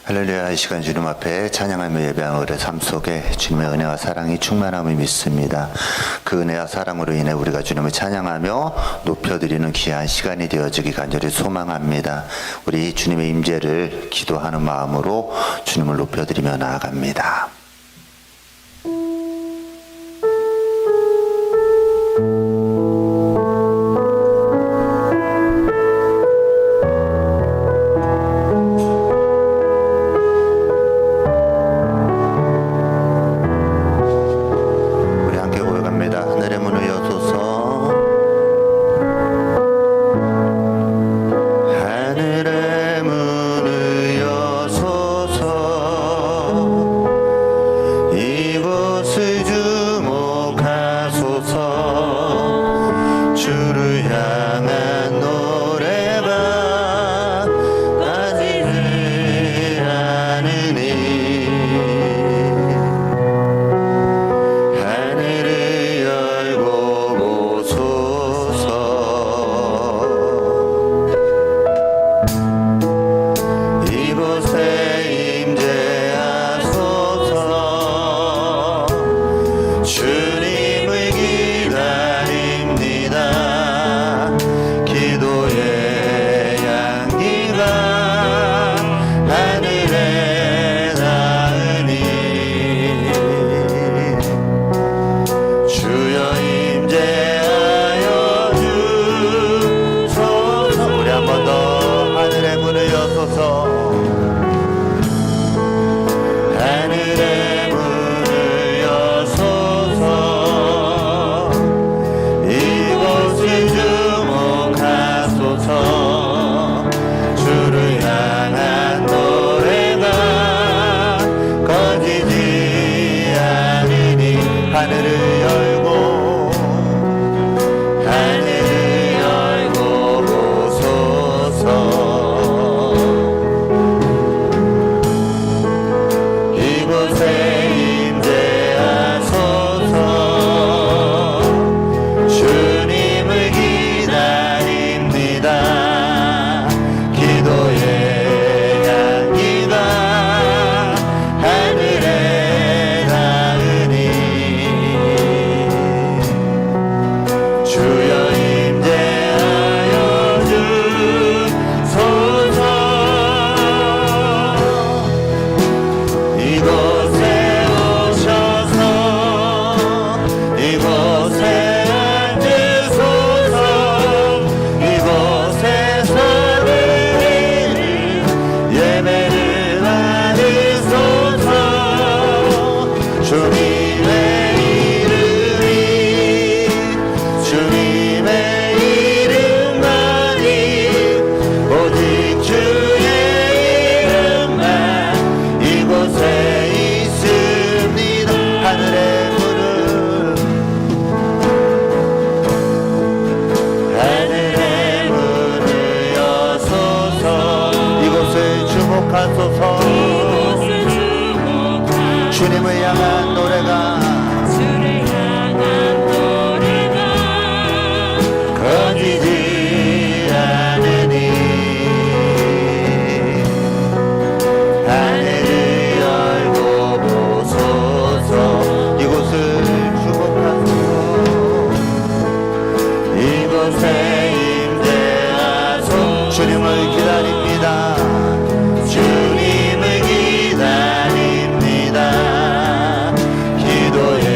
할렐루야. 이 시간 주님 앞에 찬양하며 예배하는 우리의 삶 속에 주님의 은혜와 사랑이 충만함을 믿습니다. 그 은혜와 사랑으로 인해 우리가 주님을 찬양하며 높여드리는 귀한 시간이 되어지기 간절히 소망합니다. 우리 주님의 임재를 기도하는 마음으로 주님을 높여드리며 나아갑니다. 주님을 향한 노래가 꺼지지 않으니 하늘을 열고 보소서. 이곳을 주목하소서. 이곳에 임재하소서. 주님을 기다립니다. 주님을 기다립니다. 이곳에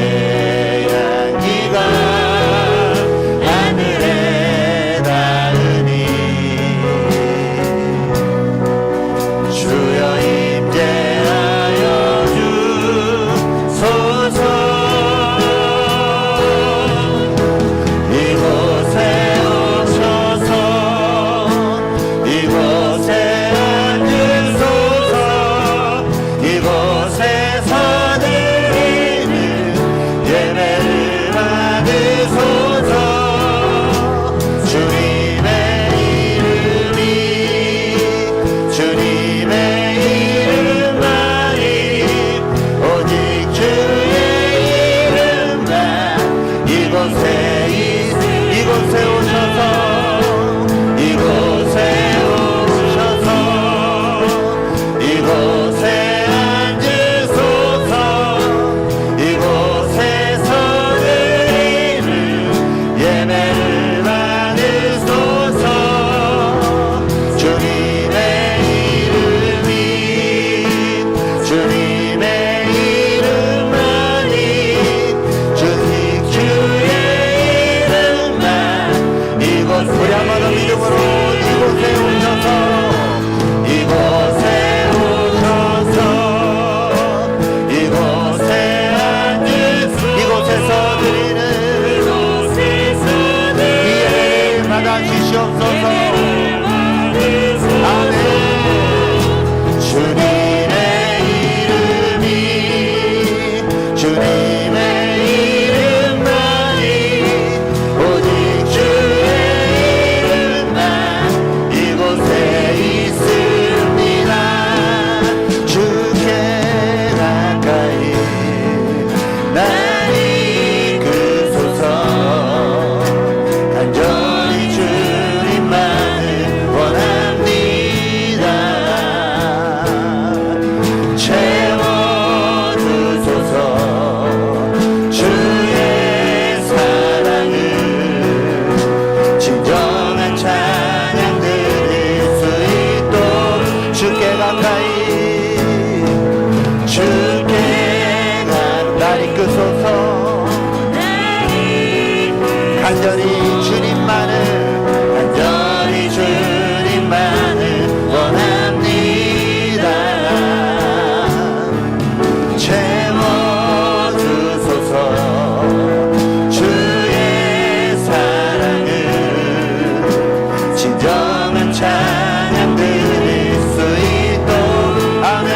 찬양 드릴 수 있도록 아멘.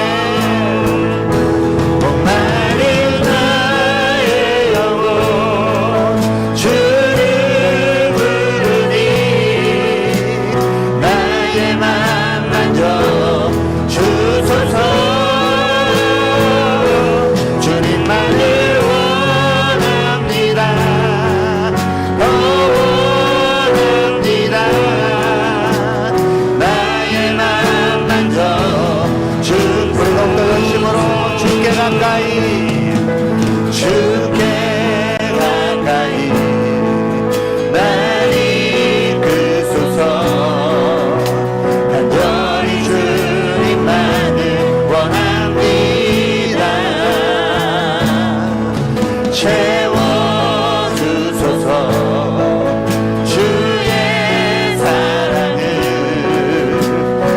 목마른 나의 영혼 주를 부르니 나의 맘 만져 주소서. 주님만을 원합니다. 원합니다. 나의 맘 만져 주 우리 더욱더 열심으로 주께 가까이 주께 가까이 날 이끄소서. 간절히 주님만을 원합니다. 채워주소서. 주의 사랑을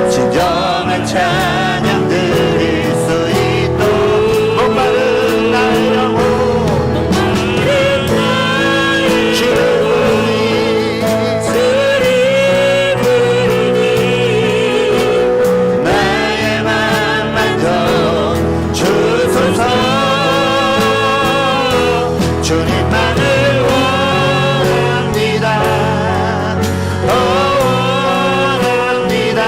진정한 찬양 드릴 수 있도록 목마른 나의 영혼 주를 부르니 나의 맘 만져 주소서. 주님만을 원합니다. 원합니다.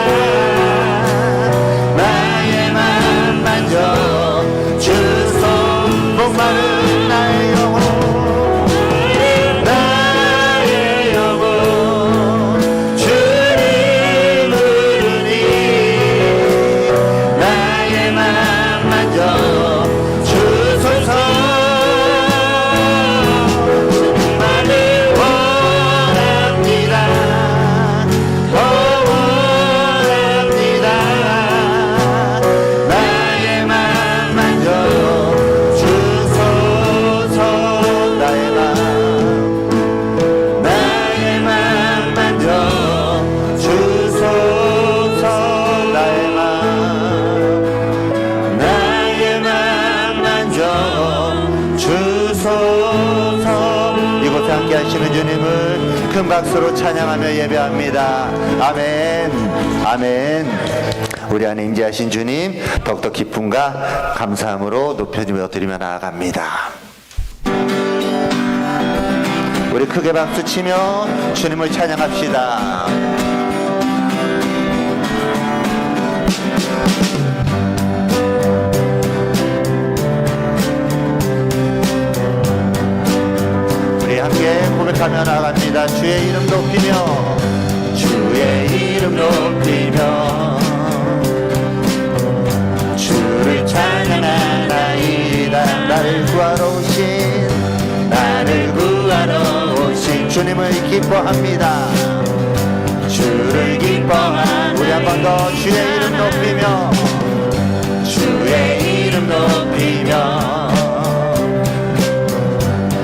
나의 맘 만져 주소. 목마른 나의 영혼 나의 영혼 주를 부르니 나의 맘 만져 주소서. 주님만을 원합니다. 원합니다. 나의 맘 만져 주소서. 나의 맘 만져 주소서. 나의 맘 만져 주소서. 이곳에 함께 하시는 주님을 큰 박수로 찬양하며 예배합니다. 아멘. 아멘. 우리 안에 임재하신 주님 더욱더 기쁨과 감사함으로 높여주며 드리며 나아갑니다. 우리 크게 박수 치며 주님을 찬양합시다. 우리 함께 고백하며 나아갑니다. 주의 이름 높이며 주의 이름 높이며 주를 찬양하나이다. 나를 구하러 오신 주님을 기뻐합니다. 주를 기뻐하나이다. 우리 한 번 더 주의 이름 높이며 주의 이름 높이며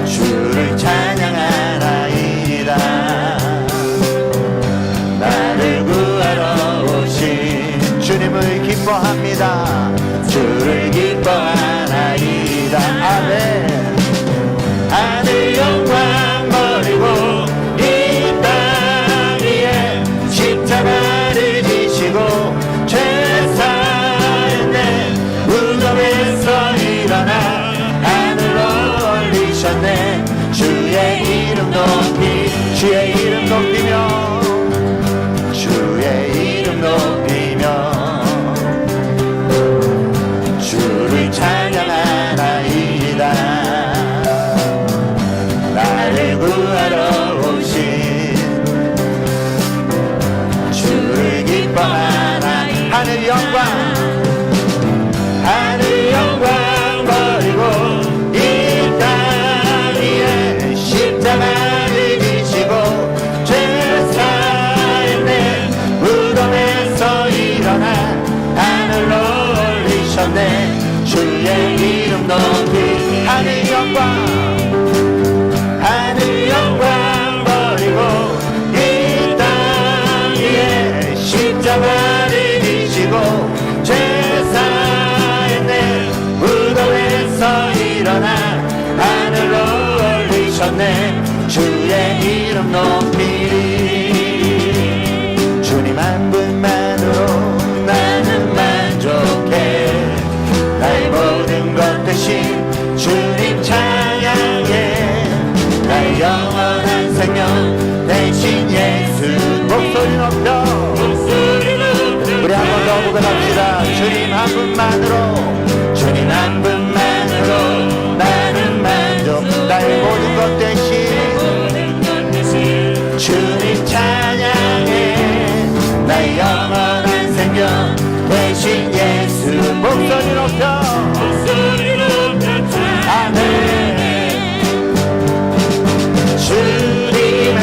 주를 찬양하나이다. 나를 구하러 오신 주님을 기뻐합니다. 주를 기뻐하나이다. 아멘. 하늘 영광 버리고 이 땅 위에 십자가를 지시고 죄 사했네. 무덤에서 일어나 하늘로 올리셨네. 주의 이름 높이 주의 이름 높이며 주의 이름 높이며 주를 찬양하나이다. 나를 구하러 오신 주를 기뻐하나이. 하늘 영광 버리고 이 땅 위에 십자가를 지시고 죄 사했네. 무덤에서 일어나 하늘로 올리셨네. 주의 이름 높이 하늘 영광 버리고 이 땅 위에 십자가를 지시고 죄 사했네. 무덤에서 일어나 하늘로 올리셨네. 주의 이름 높이리. 주님 한 분만으로 한 분만으로 주님 한 분만으로 나는 만족 나의 모든 것 대신 주님 찬양해 나의 영원한 생명 대신 예수 목소리 높여 아멘 주님의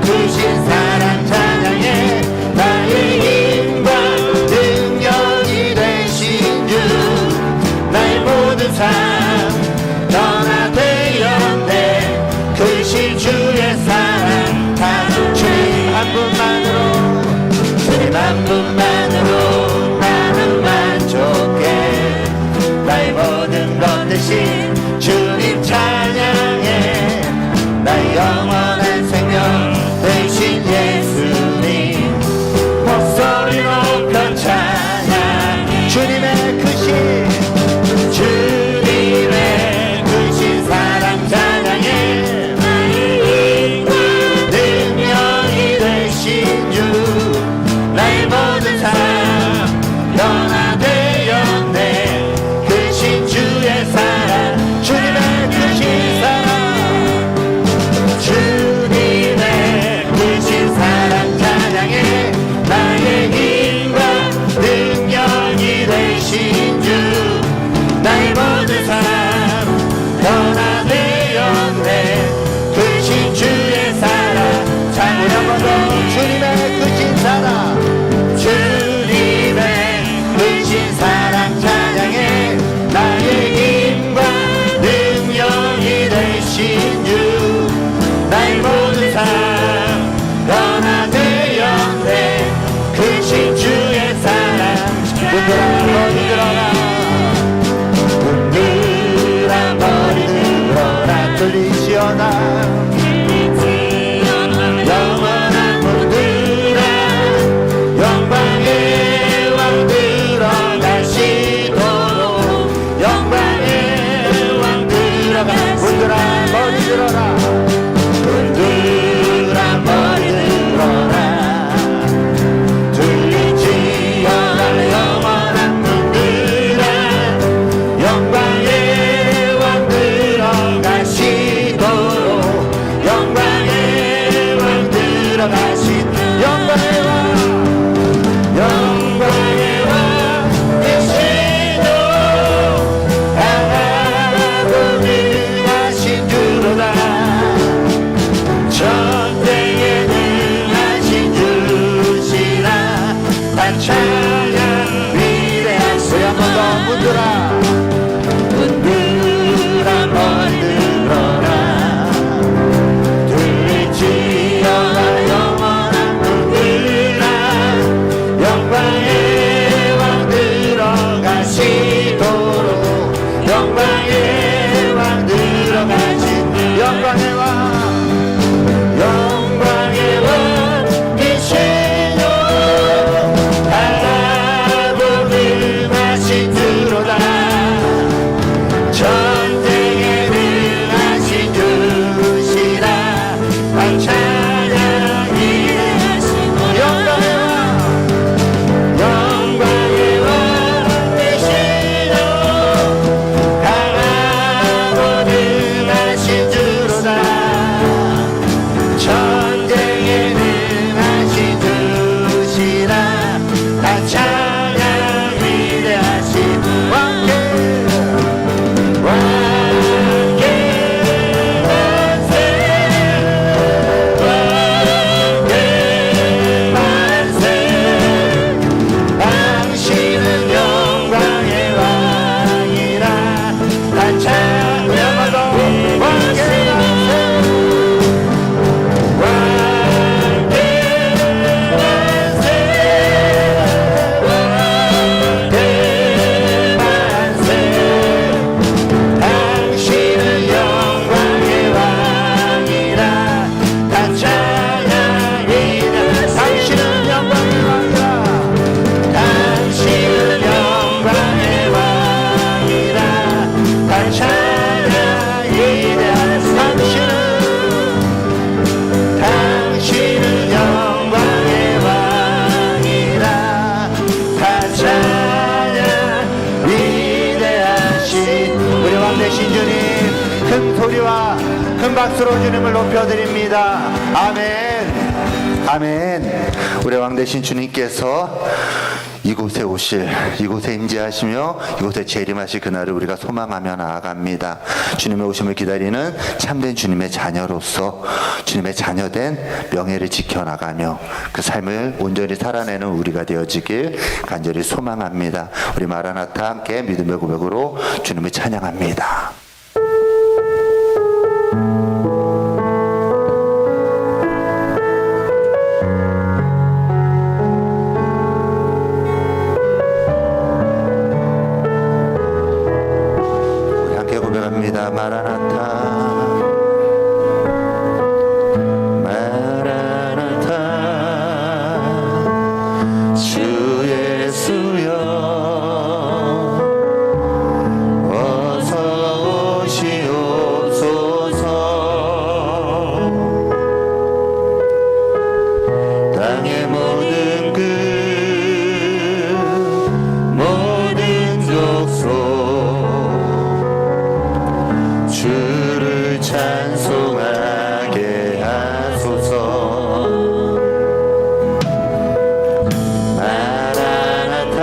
크신 사랑 찬양해 나의 힘과 능력이 되신 주 나의 모든 삶 변화되었네 크신 주의 사랑 다 주님 한 분만으로 주님 한 분만으로 나는 만족해 나의 모든 것 대신 주님 찬양해 나의 영원한 생명 대신 예수님 목소리 높여 찬양 주님의 크신 주님의 크신 사랑 찬양해 나의 힘과 능력이 되신 주 나의 모든 삶 변화되었네 크신 주의 사랑 주님의 크신 사랑 주님의 크신 사랑 찬양해 나의 힘과 능력이 되신 주 나의 모든 삶 변화되었네 크신 주의 사랑 찬양 한번 더 주님의 크신 사랑 주님의 크신 사랑 찬양해 나의 힘과 능력이 되신 주 나의 모든 삶 변화되었네 크신 주의 사랑 흔들어 머리 들어라 흔들어 머리 들어라 들리시오나 영원한 분들아 영광의 왕 들어가시도록 영광의 왕 들어가 흔들어 머리 들어라 흔들어 머리 들어라 들리지어라 영원한 분들아 영광의 왕 들어가시도록 영광의 왕 들어가신 영광의 왕 영광의 왕 계시도록 하나도 능하신 주로다 전쟁에 능하신 주시라 찬양 위대한 소리 한번 더 문들아 문들아 머리 들어라 들리지어라 영원한 문들아 영광의 왕 들어가시도록 영광의 왕 들어가신 영광의 왕 영광의 왕 계시도록 하나도 큰 소리와 큰 박수로 주님을 높여드립니다. 아멘. 아멘. 우리 왕 되신 주님께서 이곳에 오실, 이곳에 임재하시며 이곳에 재림하실 그날을 우리가 소망하며 나아갑니다. 주님의 오심을 기다리는 참된 주님의 자녀로서 주님의 자녀된 명예를 지켜나가며 그 삶을 온전히 살아내는 우리가 되어지길 간절히 소망합니다. 우리 마라나타 함께 믿음의 고백으로 주님을 찬양합니다. 마라나타 마라나타 주 예수여 어서 오시옵소서 땅의 모든 끝 모든 족속 주를 찬송하게 하소서. 마라나타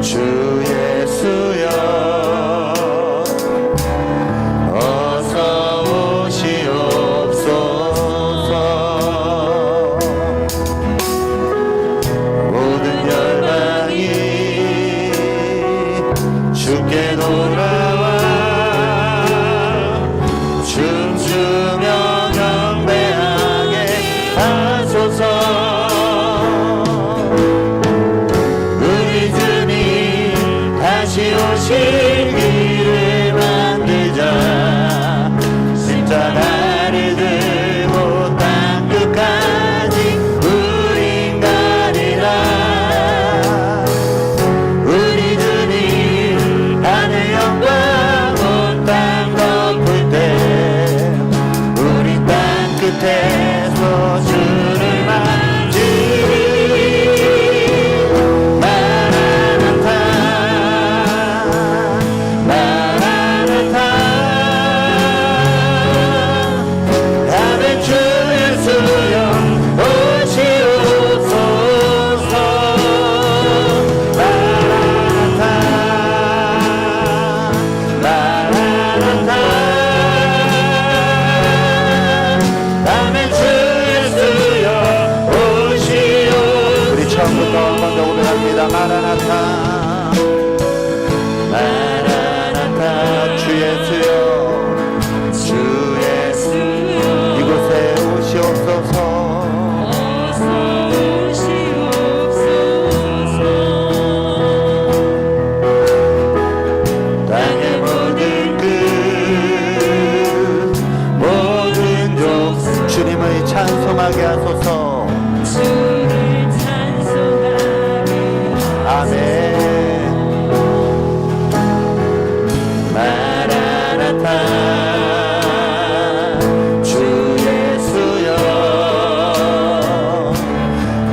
주 예수여 어서 오시옵소서. 모든 열방이 주께 돌아와 춤추며 경배하게 하소서. 우리 주님 다시 오실 길을 만들자. 십자가를 들고 땅 끝까지 우린 가리라. 우리 주님 하늘 영광 온 땅 덮을 때 우리 땅 끝에서 주를 만지리. 마라나타 마라나타 아멘. 주 예수여 오시옵소서. 마라나타 마라나타 아멘. 주 예수여 오시옵소서. 우리 처음부터 한 번 더 고백합니다. 마라나타 마라나타 주 예수여 주 예수여 이곳에 오시옵소서. 땅의 모든 끝 모든 족속 주님을 찬송하게 하소서. 아멘. 마라나타 주 예수여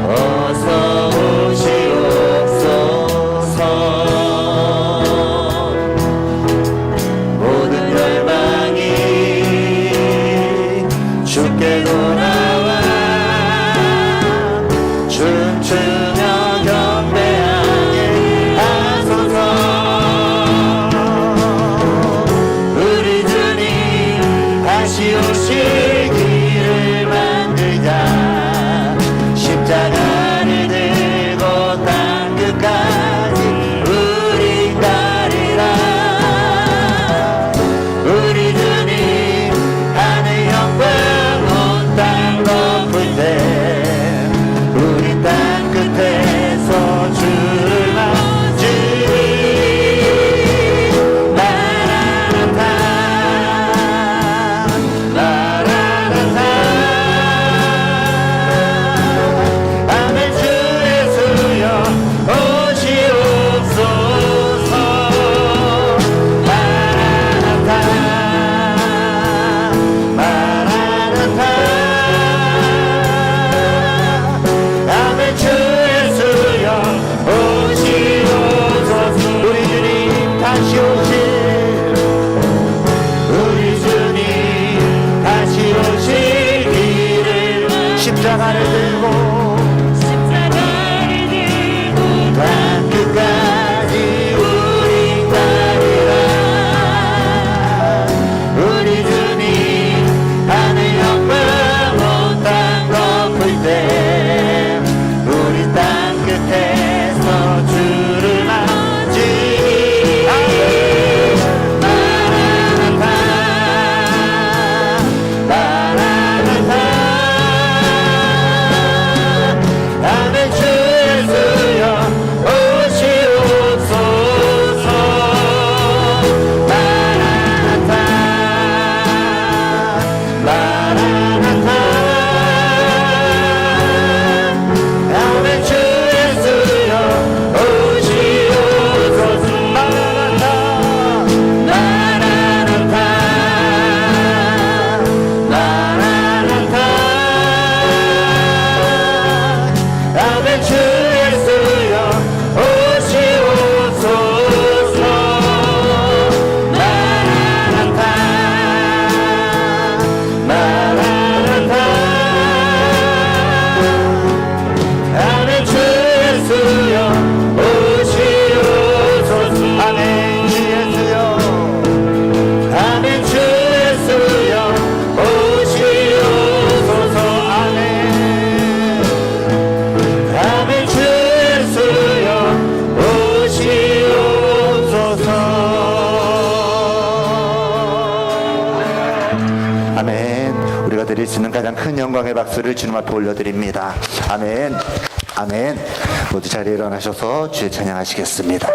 어서 오시옵소서. 모든 열방이 주께 돌아와 춤추며 경배하게 들고 십자가를 들고 땅 끝까지 우리 가리라. 우리 주님 하늘 영광 온 땅 덮을 때 우리 땅 끝에서 주를 맞으니 마라나타 마라나타 아멘. 주 예수여 오시옵소서. 마라나타 마라나타 아멘. 주 예수여 오시옵소서. 마라나타 마라나타 마라나타 아멘. 주 예수여 오시옵소서. 마라나타 마라나타 아멘. 주 예수여 오시옵소서. 아멘. 주 예수여 아멘. 주 예수여 오시옵소서. 아멘. 아멘. 주 예수여 오시옵소서. 아멘. 우리가 드릴 수 있는 가장 큰 영광의 박수를 주님 앞에 올려드립니다. 아멘. 아멘. 모두 자리에 일어나셔서 주의 찬양하시겠습니다.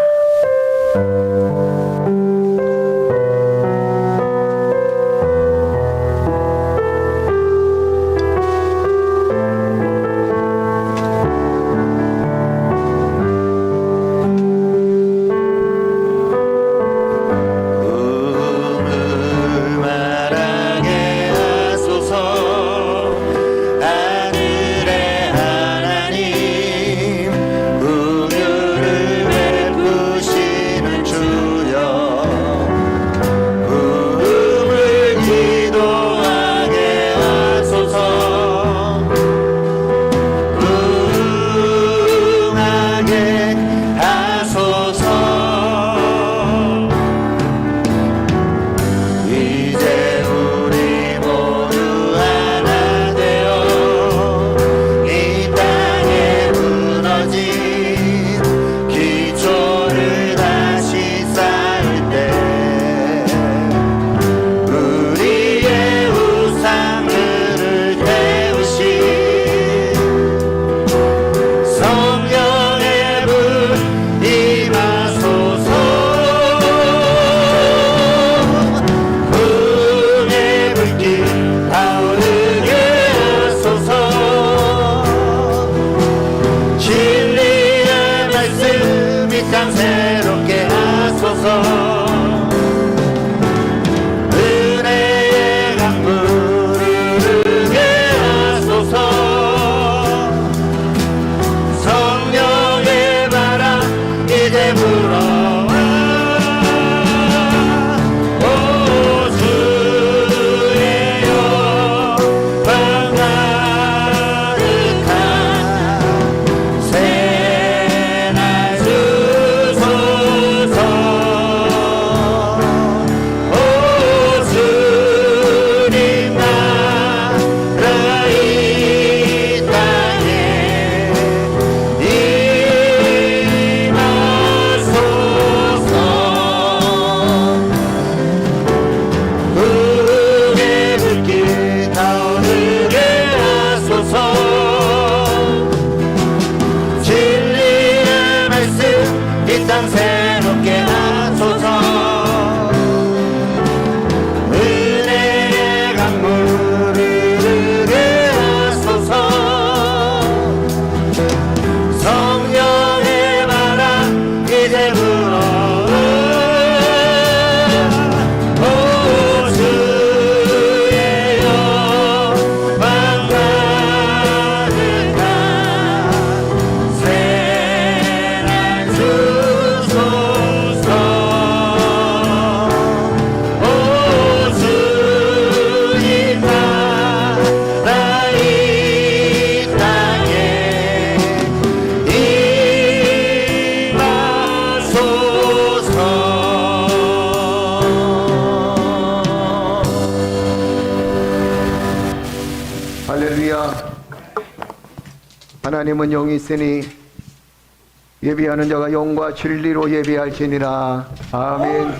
꿈을 말하게 하소서. 하늘의 하나님 긍휼을 베푸시는 주여 꿈을 기도하게 하소서. 응하게 하소서. 이제 우리 모두 하나 되어 이 땅에 무너진 기초를 다시 쌓을 때 우리의 우상들을 태우신 성령의 불 임하소서. 꿈의 불길 타오르게 하소서. 진리의 말씀 이 땅 새롭게 하소서. 은혜의 강물을 흐르게 하소서. 성령의 바람 이제 불어와. 오 주의 영광 가득한 새날 주소서. 하나님은 영이 있으니 예비하는 자가 영과 진리로 예비할지니라. 아멘.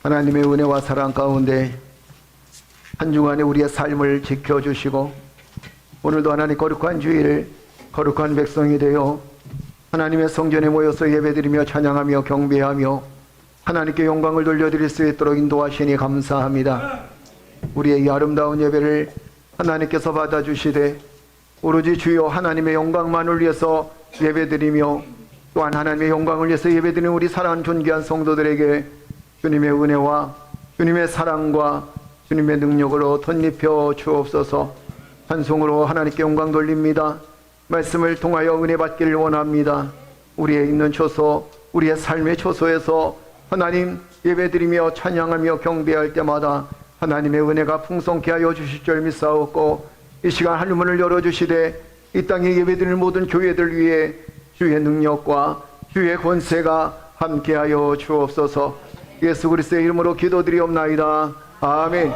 하나님의 은혜와 사랑 가운데 한 주간에 우리의 삶을 지켜주시고 오늘도 하나님 거룩한 주일 거룩한 백성이 되어 하나님의 성전에 모여서 예배드리며 찬양하며 경배하며 하나님께 영광을 돌려드릴 수 있도록 인도하시니 감사합니다. 우리의 이 아름다운 예배를 하나님께서 받아주시되 오로지 주여 하나님의 영광만을 위해서 예배드리며 또한 하나님의 영광을 위해서 예배드리는 우리 사랑하는 존귀한 성도들에게 주님의 은혜와 주님의 사랑과 주님의 능력으로 덧입혀 주옵소서. 찬송으로 하나님께 영광 돌립니다. 말씀을 통하여 은혜 받기를 원합니다. 우리의 있는 초소, 우리의 삶의 초소에서 하나님 예배드리며 찬양하며 경배할 때마다 하나님의 은혜가 풍성케 하여 주실 줄 믿사옵고 이 시간 하늘문을 열어주시되 이 땅에 예배드리는 모든 교회들 위해 주의 능력과 주의 권세가 함께하여 주옵소서. 예수 그리스도의 이름으로 기도드리옵나이다. 아멘.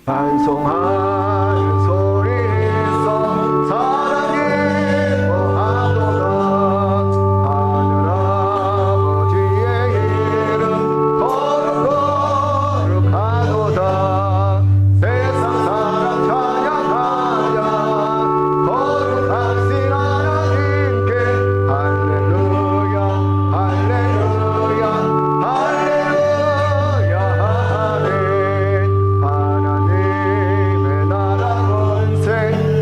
찬송할 소리에서 사랑의 거하도다. 하늘아버지의 이름 거룩거룩하도다. 세상 사람 찬양하자. 거룩하신 하나님께 할렐루야 할렐루야 할렐루야 하네. 하나님의 나라 권세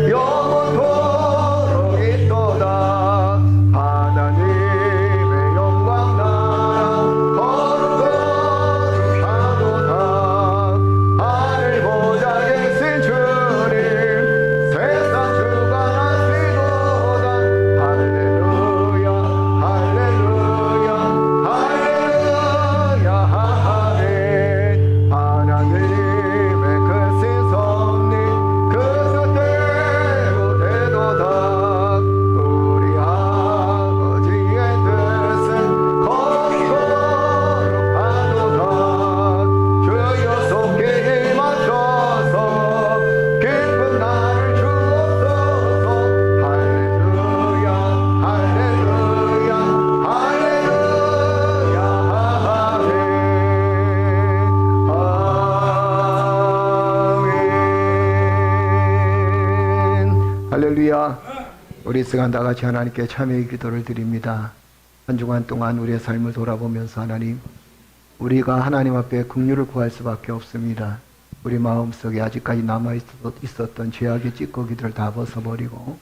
영원토록 있도다. 하나님의 영광 나라 거룩거룩하도다. 하늘 보좌 계신 주님 세상 주관하시도다. 할렐루야 할렐루야 할렐루야 하네. 하나님의 크신 섭리 그 뜻대로 되도다. 우리 아버지의 뜻은 거룩거룩하도다. 주여 속히 힘하셔서 기쁜 날을 주옵소서. 할렐루야 할렐루야 할렐루야 하네. 아멘. 할렐루야. 우리 이 시간 다 같이 하나님께 참회의 기도를 드립니다. 한 주간 동안 우리의 삶을 돌아보면서 하나님, 우리가 하나님 앞에 긍휼을 구할 수밖에 없습니다. 우리 마음속에 아직까지 남아 있었던 죄악의 찌꺼기들을 다 벗어버리고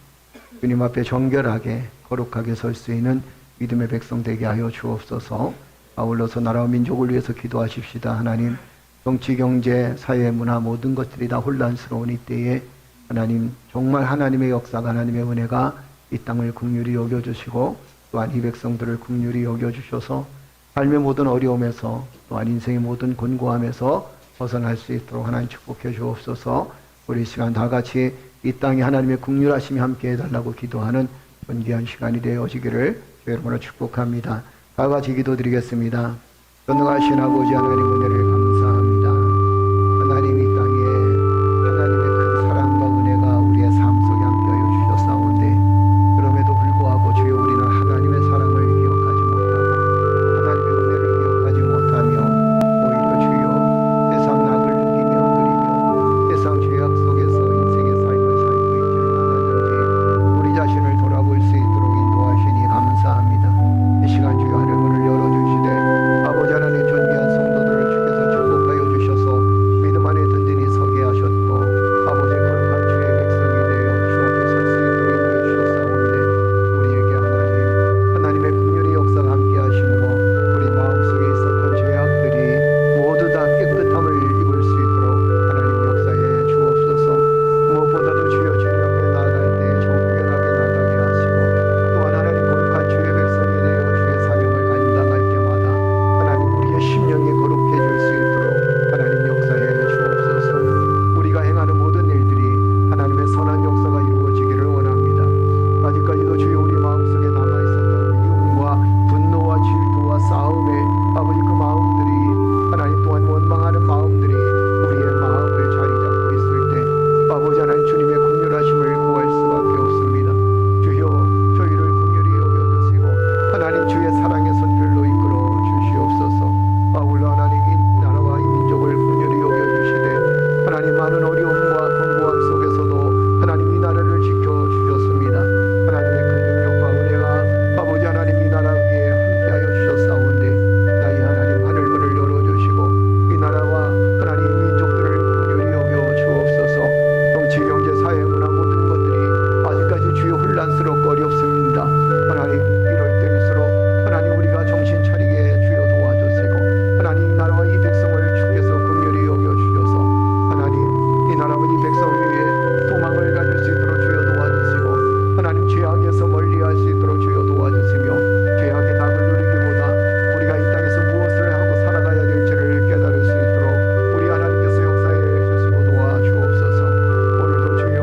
주님 앞에 정결하게 거룩하게 설 수 있는 믿음의 백성 되게 하여 주옵소서. 아울러서 나라와 민족을 위해서 기도하십시다. 하나님, 정치, 경제, 사회, 문화 모든 것들이 다 혼란스러운 이때에 하나님 정말 하나님의 역사가 하나님의 은혜가 이 땅을 긍휼히 여겨주시고 또한 이 백성들을 긍휼히 여겨주셔서 삶의 모든 어려움에서 또한 인생의 모든 곤고함에서 벗어날 수 있도록 하나님 축복해 주옵소서. 우리 시간 다 같이 이 땅에 하나님의 긍휼하심이 함께 해달라고 기도하는 존귀한 시간이 되어지기를 주의 이름으로 축복합니다. 다 같이 기도드리겠습니다. 전능하신 아버지 하나님 은혜를 감사합니다. 하나님 이 땅에 하나님의 큰 사랑과 은혜가 우리의 삶 속에 함께하여 주셨사온데 그럼에도 불구하고 주여 우리는 하나님의 사랑을 기억하지 못하고 하나님의 은혜를 기억하지 못하며 오히려 주여 세상 낙을 누리며 세상 죄악 속에서 인생의 삶을 살고 있지를 않았는지 우리 자신을 돌아볼 수 있도록 인도하시니 감사합니다. 이 시간 주여 하늘 문을 열어주시되 아버지 하나님 존귀한 성도들을 주께서 많은 마음들이 우리의 마음을 자리 잡고 있을 때 아버지 하나님 주님의 긍휼하심을 구할 수밖에 없습니다. 주여 저희를 긍휼히 여겨주시고 하나님 주의 사랑의 손길로 이끌어 주시옵소서. 아울러 하나님 이 나라와 이 민족을 긍휼히 여겨주시되 하나님 많은 어려움과 공고함 속에서도 하나님 이 나라를 지켜주셨습니다. 하나님의 큰 능력과 은혜가 아버지 하나님 이 나라 위에 함께하여 주셨사온데 나의 하나님 하늘문을 열어주시고 이 나라와 하나님 민족들을 긍휼히 여겨 주옵소서. 정치, 경제, 사회, 문화 모든 것들이 아직까지 주여 혼란스럽고 어렵습니다. 하나님 이럴 때일수록 하나님 우리가 정신 차리게 주여 도와주시고 하나님 이 나라와 이 백성을 주께서 긍휼히 여겨 주셔서 하나님 이 나라와 이 백성 위에 소망을 가질 수 있도록 주여 도와주시고 하나님 죄악에서 멀리할 수 있도록 주여 도와주시며 죄악의 답을 누리기보다 우리가 이 땅에서 무엇을 하고 살아가야 될지를 깨달을 수 있도록 우리 하나님께서 역사해 주시고 도와주옵소서. 오늘도 주여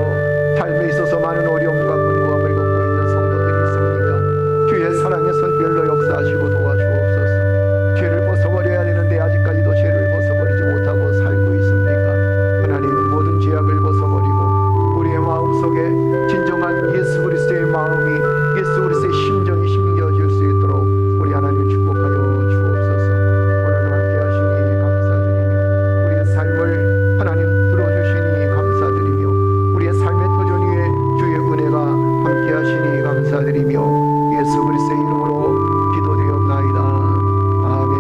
삶에 있어서 많은 어려움과 분고함을 겪고 있는 성도들이 있습니까? 주의 사랑의 손별로 역사하시고 도와주옵소서. 죄를 벗어버려야 되는데 아직까지도 죄를 벗어버리지 못하고 살고 있습니까? 하나님 모든 죄악을 벗어버리고 우리의 마음속에 진정한 예수 그리스도의 마음이 예수 그리스도의 심정이 심겨질 수 있도록 우리 하나님 축복하여 주옵소서. 오늘도 함께 하시니 감사드리며 우리의 삶을 하나님 들어주시니 감사드리며 우리의 삶의 도전 위에 주의 은혜가 함께 하시니 감사드리며 예수 그리스도의 이름으로 기도되었나이다. 아멘.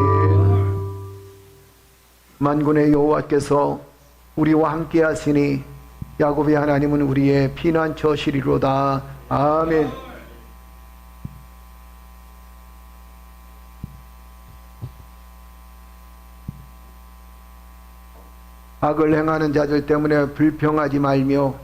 만군의 여호와께서 우리와 함께 하시니 야곱의 하나님은 우리의 피난처시리로다. 아멘. 악을 행하는 자들 때문에 불평하지 말며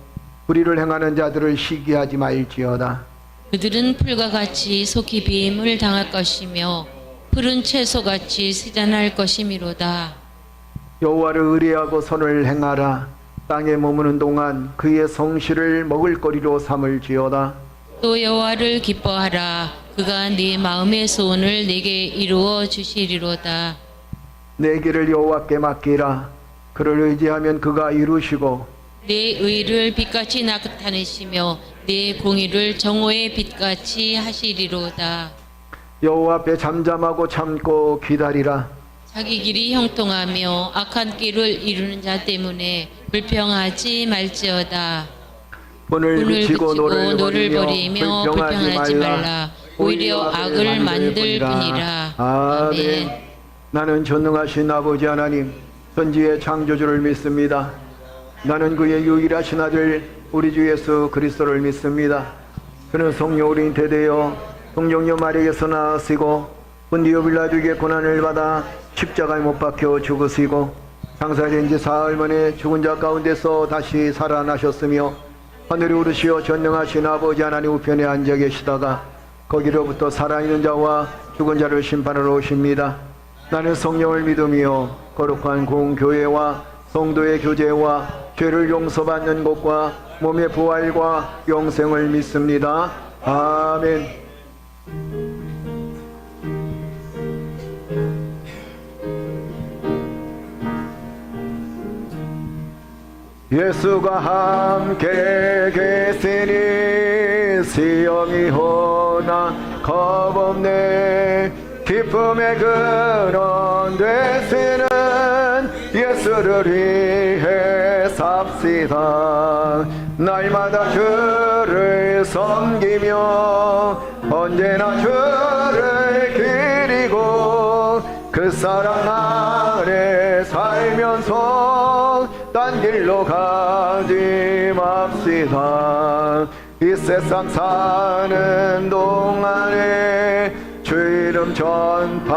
불의를 행하는 자들을 시기하지 말지어다. 그들은 풀과 같이 속히 비임을 당할 것이며 푸른 채소같이 세잔할 것이미로다. 여호와를 의뢰하고 선을 행하라. 땅에 머무는 동안 그의 성실을 먹을거리로 삼을지어다. 또 여호와를 기뻐하라. 그가 네 마음의 소원을 내게 이루어 주시리로다. 내 길을 여호와께 맡기라. 그를 의지하면 그가 이루시고 내 의를 빛같이 나타내시며 내 공의를 정오의 빛같이 하시리로다. 여호와 앞에 잠잠하고 참고 기다리라. 자기 길이 형통하며 악한 길을 이루는 자 때문에 불평하지 말지어다. 오늘 그치고 노를 버리며 불평하지 말라. 오히려 악을 만들 뿐이라. 아멘. 나는 전능하신 아버지 하나님 천지의 창조주를 믿습니다. 나는 그의 유일하신 아들 우리 주 예수 그리스도를 믿습니다. 그는 성령 어린 대되어 성령녀 마리에서 나으시고 본디오 빌라도에게 고난을 받아 십자가에 못 박혀 죽으시고 장사된 지 사흘 만에 죽은 자 가운데서 다시 살아나셨으며 하늘에 오르시어 전능하신 아버지 하나님 우편에 앉아 계시다가 거기로부터 살아있는 자와 죽은 자를 심판하러 오십니다. 나는 성령을 믿으며 거룩한 공교회와 성도의 교제와 죄를 용서받는 것과 몸의 부활과 영생을 믿습니다. 아멘. 예수가 함께 계시니 시험이 오나 겁없네. 기쁨의 근원 되시는 예수를 위해 삽시다. 날마다 주를 섬기며 언제나 주를 기리고 그 사랑 안에 살면서 딴 길로 가지 맙시다. 이 세상 사는 동안에 주 이름 전파하면서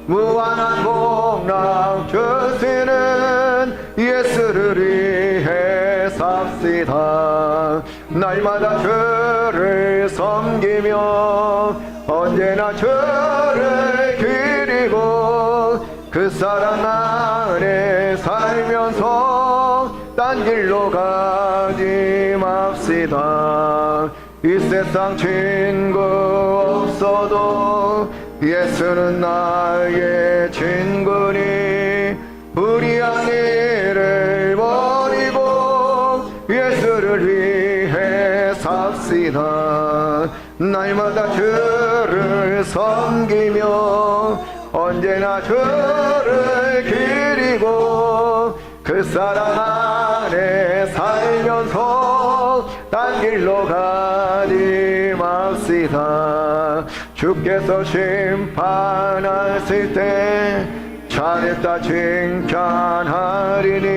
무한한 복락 주시는 예수를 위해 삽시다. 날마다 주를 섬기며 언제나 주를 기리고 그 사랑 안에 살면서 딴 길로 가지 맙시다. 이 세상 친구 없어도 예수는 나의 친구니 우리한 일을 버리고 예수를 위해 삽시다. 날마다 주를 섬기며 언제나 주를 기리고 그 사랑 안에 살면서 딴 길로 가지 맙시다. 주께서 심판하실 때 잘했다 칭찬하리니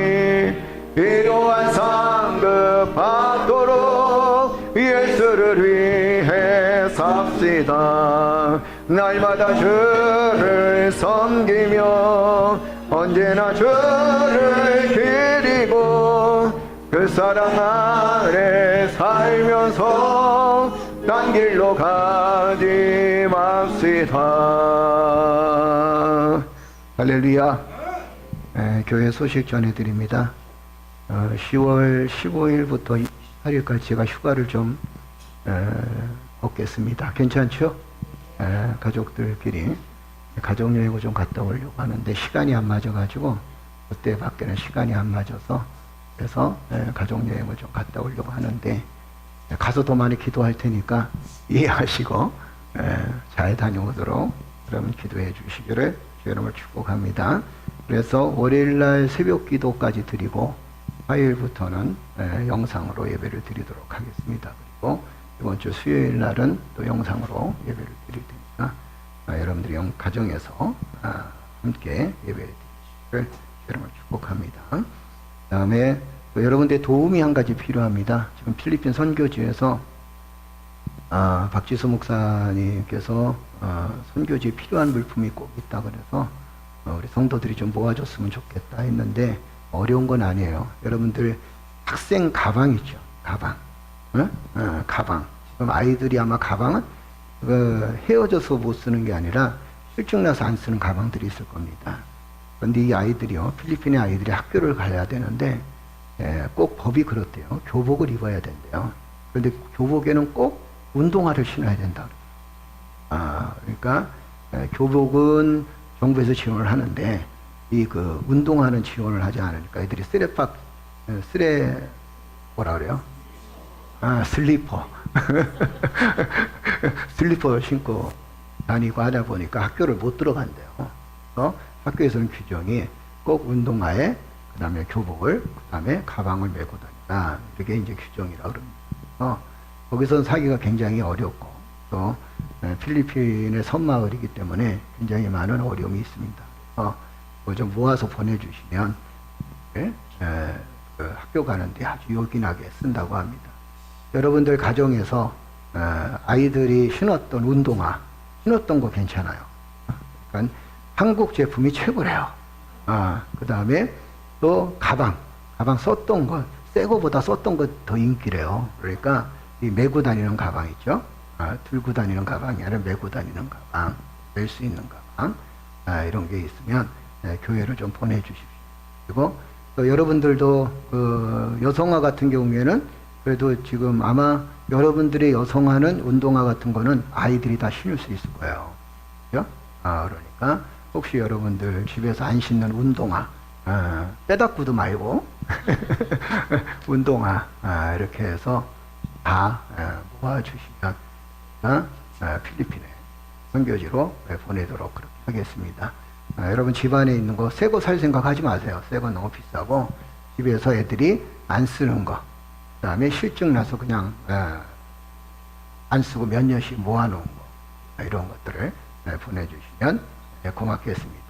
이러한 상급 받도록 예수를 위해 삽시다. 날마다 주를 섬기며 언제나 주를 기리고 그 사랑 안에 살면서 딴 길로 가지 맙시다. 할렐루야. 교회 소식 전해드립니다. 10월 15일부터 28일까지 제가 휴가를 좀 얻겠습니다. 괜찮죠? 가족들끼리 가족여행을 좀 갔다 오려고 하는데 시간이 안 맞아가지고 그때 밖에는 시간이 안 맞아서 그래서 가족여행을 좀 갔다 오려고 하는데 가서 더 많이 기도할 테니까 이해하시고 잘 다녀오도록 여러분 기도해 주시기를 여러분을 축복합니다. 그래서 월요일날 새벽 기도까지 드리고 화요일부터는 영상으로 예배를 드리도록 하겠습니다. 그리고 이번 주 수요일 날은 또 영상으로 예배를 드릴 테니까 여러분들이 가정에서 함께 예배 드리시기를 여러분을 축복합니다. 그 다음에 여러분들의 도움이 한 가지 필요합니다. 지금 필리핀 선교지에서 박지수 목사님께서 선교지에 필요한 물품이 꼭 있다 그래서 우리 성도들이 좀 모아줬으면 좋겠다 했는데 어려운 건 아니에요. 여러분들 학생 가방 있죠? 가방. 가방. 지금 아이들이 아마 가방은 헤어져서 못 쓰는 게 아니라 실증나서 안 쓰는 가방들이 있을 겁니다. 그런데 이 아이들이요, 필리핀의 아이들이 학교를 가야 되는데 꼭 법이 그렇대요. 교복을 입어야 된대요. 그런데 교복에는 꼭 운동화를 신어야 된다. 그러니까 교복은 정부에서 지원을 하는데 이 운동화는 지원을 하지 않으니까 애들이 뭐라 그래요? 슬리퍼. 슬리퍼를 신고 다니고 하다 보니까 학교를 못 들어간대요. 그래서 학교에서는 규정이 꼭 운동화에 그 다음에 교복을, 그 다음에 가방을 메고 다닌다. 이게 이제 규정이라고 그럽니다. 거기서는 사기가 굉장히 어렵고, 또, 필리핀의 섬마을이기 때문에 굉장히 많은 어려움이 있습니다. 좀 모아서 보내주시면, 학교 가는데 아주 요긴하게 쓴다고 합니다. 여러분들 가정에서, 아이들이 신었던 운동화, 신었던 거 괜찮아요. 그러니까 한국 제품이 최고래요. 그 다음에 또 가방 썼던 거, 새 거보다 썼던 거 더 인기래요. 그러니까 이 메고 다니는 가방 있죠? 들고 다니는 가방이 아니라 메고 다니는 가방, 멜 수 있는 가방, 이런 게 있으면 교회를 좀 보내주십시오. 그리고 또 여러분들도 여성화 같은 경우에는 그래도 지금 아마 여러분들의 여성화는 운동화 같은 거는 아이들이 다 신을 수 있을 거예요. 그죠? 그러니까 혹시 여러분들 집에서 안 신는 운동화, 빼닫고도 말고 운동화 이렇게 해서 다 모아주시면 필리핀에 선교지로 보내도록 그렇게 하겠습니다. 여러분 집안에 있는 거 새 거 살 생각 하지 마세요. 새 거 너무 비싸고 집에서 애들이 안 쓰는 거, 그 다음에 실증 나서 그냥 안 쓰고 몇 년씩 모아놓은 거, 이런 것들을 보내주시면 고맙겠습니다.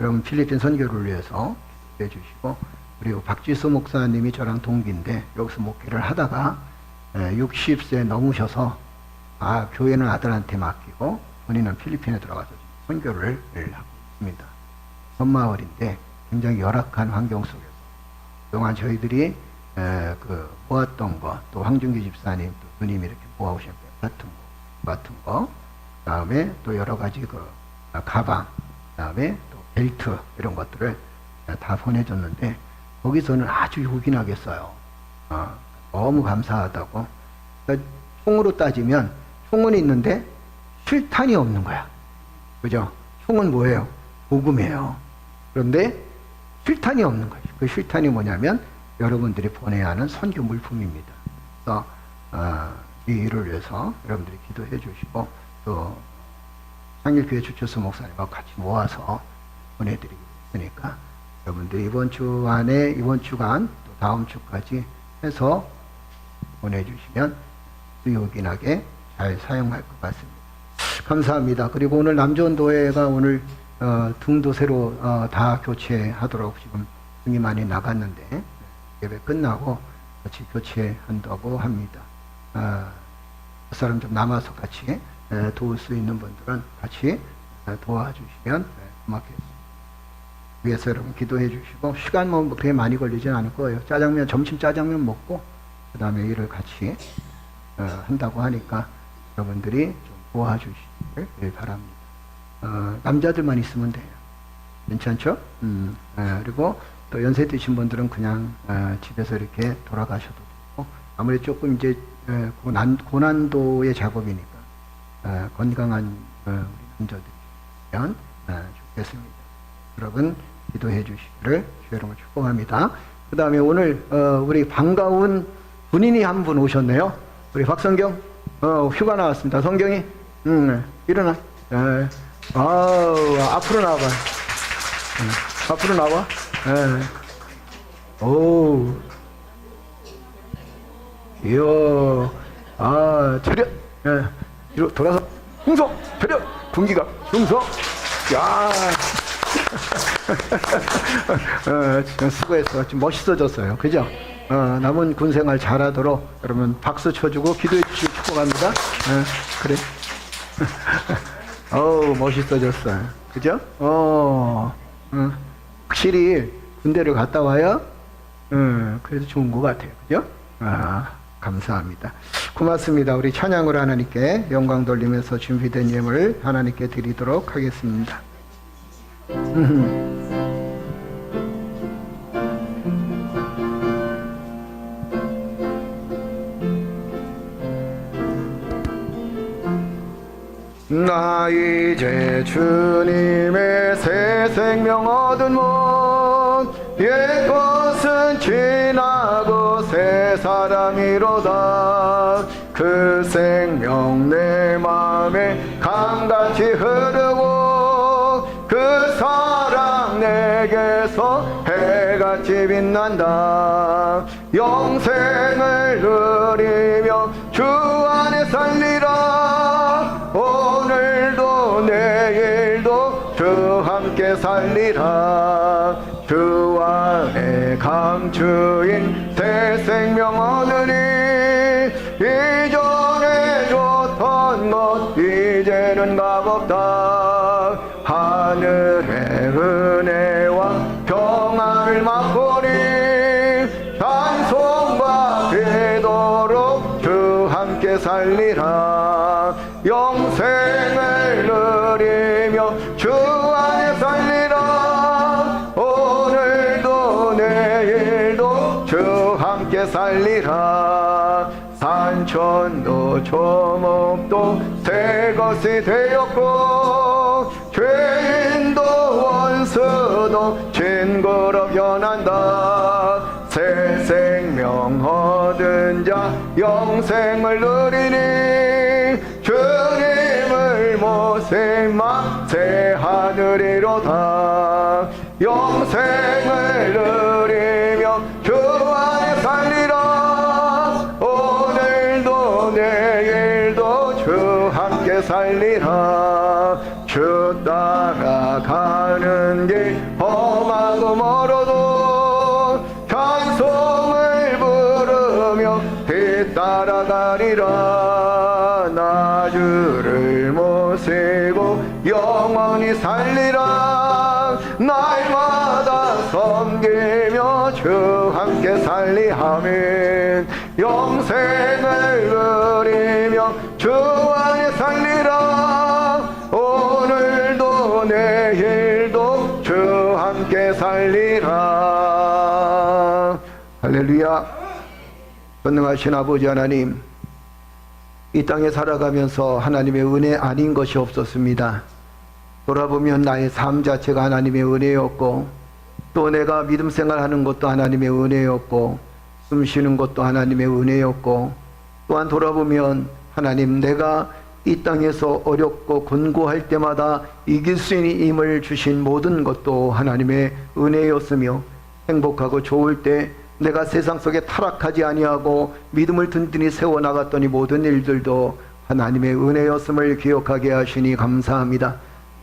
여러분 필리핀 선교를 위해서 기도해 주시고, 그리고 박지수 목사님이 저랑 동기인데 여기서 목회를 하다가 60세 넘으셔서 교회는 아들한테 맡기고 본인은 필리핀에 들어가서 선교를 하고 있습니다. 섬마을인데 굉장히 열악한 환경 속에서 그동안 저희들이 모았던 거, 또 황준기 집사님, 또 누님이 이렇게 모아오신 것 같은 거, 다음에 또 여러 가지 가방, 다음에 또 벨트 이런 것들을 다 보내줬는데 거기서는 아주 요긴하게 써요. 너무 감사하다고. 그러니까 총으로 따지면 총은 있는데 실탄이 없는 거야. 그죠? 흉은 뭐예요? 복음이에요. 그런데 실탄이 없는 거예요. 그 실탄이 뭐냐면 여러분들이 보내야 하는 선교 물품입니다. 그래서 이 일을 위해서 여러분들이 기도해 주시고 또 상일교회 주철수 목사님과 같이 모아서 보내드리고 있으니까 여러분들이 이번 주 안에 이번 주간 또 다음 주까지 해서 보내주시면 유용하게 잘 사용할 것 같습니다. 감사합니다. 그리고 오늘 남전도회가 오늘 등도 새로 다 교체하도록 지금 등이 많이 나갔는데 예배 끝나고 같이 교체한다고 합니다. 그 사람 좀 남아서 같이 도울 수 있는 분들은 같이 도와주시면 고맙겠습니다. 위해서 여러분 기도해 주시고 시간 뭐 그렇게 많이 걸리진 않을 거예요. 점심 짜장면 먹고 그 다음에 일을 같이 한다고 하니까 여러분들이 좀 도와주시길 바랍니다. 남자들만 있으면 돼요. 괜찮죠? 그리고 또 연세 드신 분들은 그냥 집에서 이렇게 돌아가셔도 되고 아무래도 조금 이제 고난도의 작업이니까 건강한 우리 남자들이면 좋겠습니다. 여러분 기도해 주시기를 주의 이름으로 축복합니다. 그 다음에 오늘 우리 반가운 군인이 한 분 오셨네요. 우리 박성경 휴가 나왔습니다. 성경이 일어나. 앞으로 나와봐. 앞으로 나와. 오. 이야. 차렷. 뒤로 돌아서. 흥성. 차렷. 군기가. 흥성. 야. 수고했어. 좀 멋있어졌어요. 그죠? 남은 군 생활 잘하도록 여러분 박수 쳐주고 기도해 주시고 축복합니다. 그래. 멋있어졌어요. 그죠? 확실히 군대를 갔다 와야 그래도 좋은 것 같아요. 그죠? 감사합니다. 고맙습니다. 우리 찬양으로 하나님께 영광 돌리면서 준비된 예물 하나님께 드리도록 하겠습니다. 나 이제 주님의 새 생명 얻은 몸 옛 것은 지나고 새 사람이로다. 그 생명 내 맘에 강같이 흐르고 그 사랑 내게서 해같이 빛난다. 영생을 누리며 주 안에 살리라. 오늘도 내일도 주 함께 살리라. 주 안에 강주인 새 생명 얻으니 이전에 줬던 것 이제는 값없다. 하늘의 은혜와 평안을 맛보니 찬송과 기도로 주 함께 살리라. 영생을 누리며 주 안에 살리라. 오늘도 내일도 주 함께 살리라. 산천도 조목도 새 것이 되었고 죄인도 원수도 징그러 변한다. 새 생명 얻은 자 영생을 누리니 주님을 모세만 새 하늘이로다. 영생을 누리며 주 안에 살리라. 오늘도 내일도 주 함께 살리라. 주 따라가는 길 험하고 멀어도 찬송을 부르며 뒤따라가리라. 나 주를 모시고 영원히 살리라. 날마다 섬기며 주 함께 살리하면 영생을 누리며 주 안에 살리라. 오늘도 내일도 주 함께 살리라. 할렐루야. 전능하신 아버지 하나님, 이 땅에 살아가면서 하나님의 은혜 아닌 것이 없었습니다. 돌아보면 나의 삶 자체가 하나님의 은혜였고, 또 내가 믿음 생활하는 것도 하나님의 은혜였고, 숨 쉬는 것도 하나님의 은혜였고, 또한 돌아보면 하나님, 내가 이 땅에서 어렵고 곤고할 때마다 이길 수 있는 힘을 주신 모든 것도 하나님의 은혜였으며, 행복하고 좋을 때 내가 세상 속에 타락하지 아니하고 믿음을 든든히 세워나갔더니 모든 일들도 하나님의 은혜였음을 기억하게 하시니 감사합니다.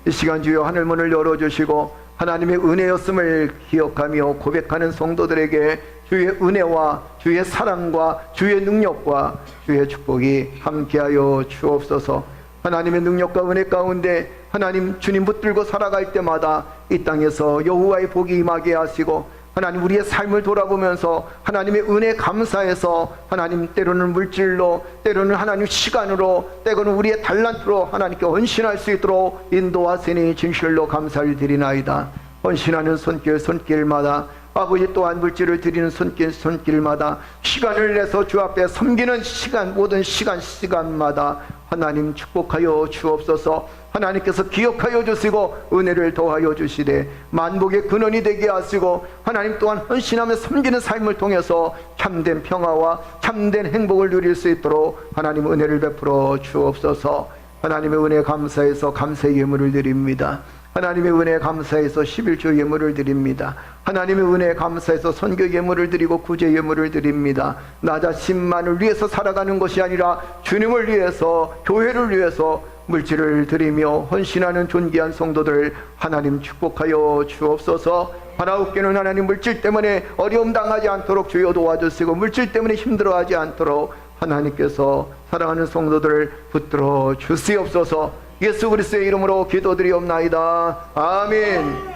이 시간 주여 하늘문을 열어주시고 하나님의 은혜였음을 기억하며 고백하는 성도들에게 주의 은혜와 주의 사랑과 주의 능력과 주의 축복이 함께하여 주옵소서. 하나님의 능력과 은혜 가운데 하나님 주님 붙들고 살아갈 때마다 이 땅에서 여호와의 복이 임하게 하시고, 하나님 우리의 삶을 돌아보면서 하나님의 은혜 감사해서 하나님 때로는 물질로, 때로는 하나님 시간으로, 때로는 우리의 달란트로 하나님께 헌신할 수 있도록 인도하시니 진실로 감사를 드리나이다. 헌신하는 손길마다 아버지 또한 물질을 드리는 손길마다 시간을 내서 주 앞에 섬기는 시간, 모든 시간마다 하나님 축복하여 주옵소서. 하나님께서 기억하여 주시고 은혜를 더하여 주시되 만복의 근원이 되게 하시고, 하나님 또한 헌신하며 섬기는 삶을 통해서 참된 평화와 참된 행복을 누릴 수 있도록 하나님 은혜를 베풀어 주옵소서. 하나님의 은혜 감사해서 감사의 예물을 드립니다. 하나님의 은혜 감사해서 11조 예물을 드립니다. 하나님의 은혜 감사해서 선교 예물을 드리고 구제 예물을 드립니다. 나 자신만을 위해서 살아가는 것이 아니라 주님을 위해서, 교회를 위해서 물질을 드리며 헌신하는 존귀한 성도들 하나님 축복하여 주옵소서. 하나님께는 하나님 물질 때문에 어려움 당하지 않도록 주여 도와주시고, 물질 때문에 힘들어하지 않도록 하나님께서 사랑하는 성도들을 붙들어 주시옵소서. 예수 그리스도의 이름으로 기도드리옵나이다. 아멘.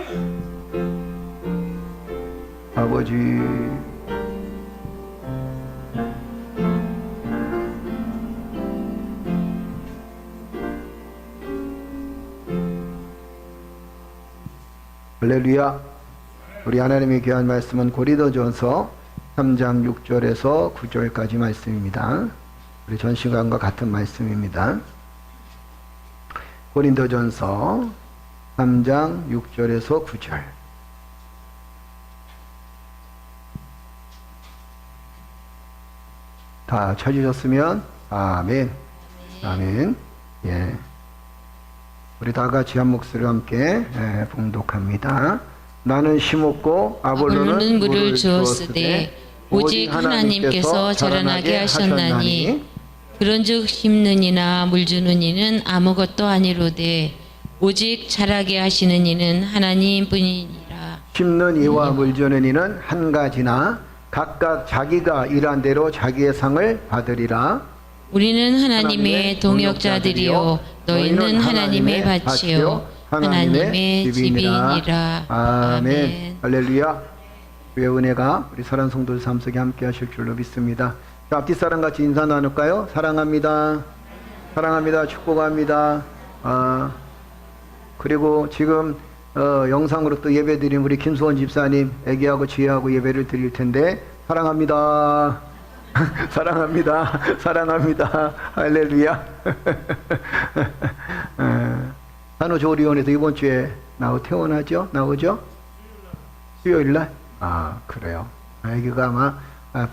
아버지, 할렐루야. 우리 하나님의 귀한 말씀은 고린도전서 3장 6절에서 9절까지 말씀입니다. 우리 전 시간과 같은 말씀입니다. 고린도전서 3장 6절에서 9절. 다 찾으셨으면 아멘. 아멘. 예. 우리 다 같이 한 목소리로 함께 봉독합니다. 나는 심었고 아볼로는 물을 주었으되 오직 하나님께서 자라나게 하셨나니, 그런즉 심는 이나 물 주는 이는 아무것도 아니로되 오직 자라게 하시는 이는 하나님뿐이니라. 심는 이와 물 주는 이는 한 가지나 각각 자기가 일한 대로 자기의 상을 받으리라. 우리는 하나님의 동역자들이요 너희는 하나님의 밭이요 하나님의 집이니라. 아멘. 할렐루야. 주의 은혜가 우리 사랑 성도들 삶 속에 함께 하실 줄로 믿습니다. 자, 앞뒤 사람 같이 인사 나눌까요? 사랑합니다. 사랑합니다. 축복합니다. 그리고 지금 영상으로 또 예배 드린 우리 김수원 집사님, 애기하고 지혜하고 예배를 드릴 텐데 사랑합니다. 사랑합니다. 사랑합니다. 할렐루야. 산후조리원에서 이번 주에 퇴원하죠? 나오죠? 수요일날? 그래요. 애기가 아마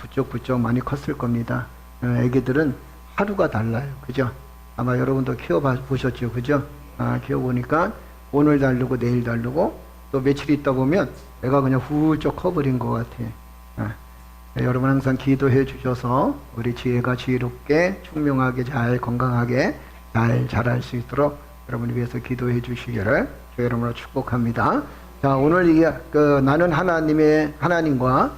부쩍부쩍 많이 컸을 겁니다. 애기들은 하루가 달라요. 그죠? 아마 여러분도 키워보셨죠? 그죠? 키워보니까 오늘 다르고 내일 다르고 또 며칠 있다 보면 애가 그냥 훌쩍 커버린 것 같아요. 여러분 항상 기도해 주셔서 우리 지혜가 지혜롭게 충명하게 잘 건강하게 잘 자랄 수 있도록 여러분을 위해서 기도해 주시기를 주의 이름으로 축복합니다. 자, 오늘 나는 하나님과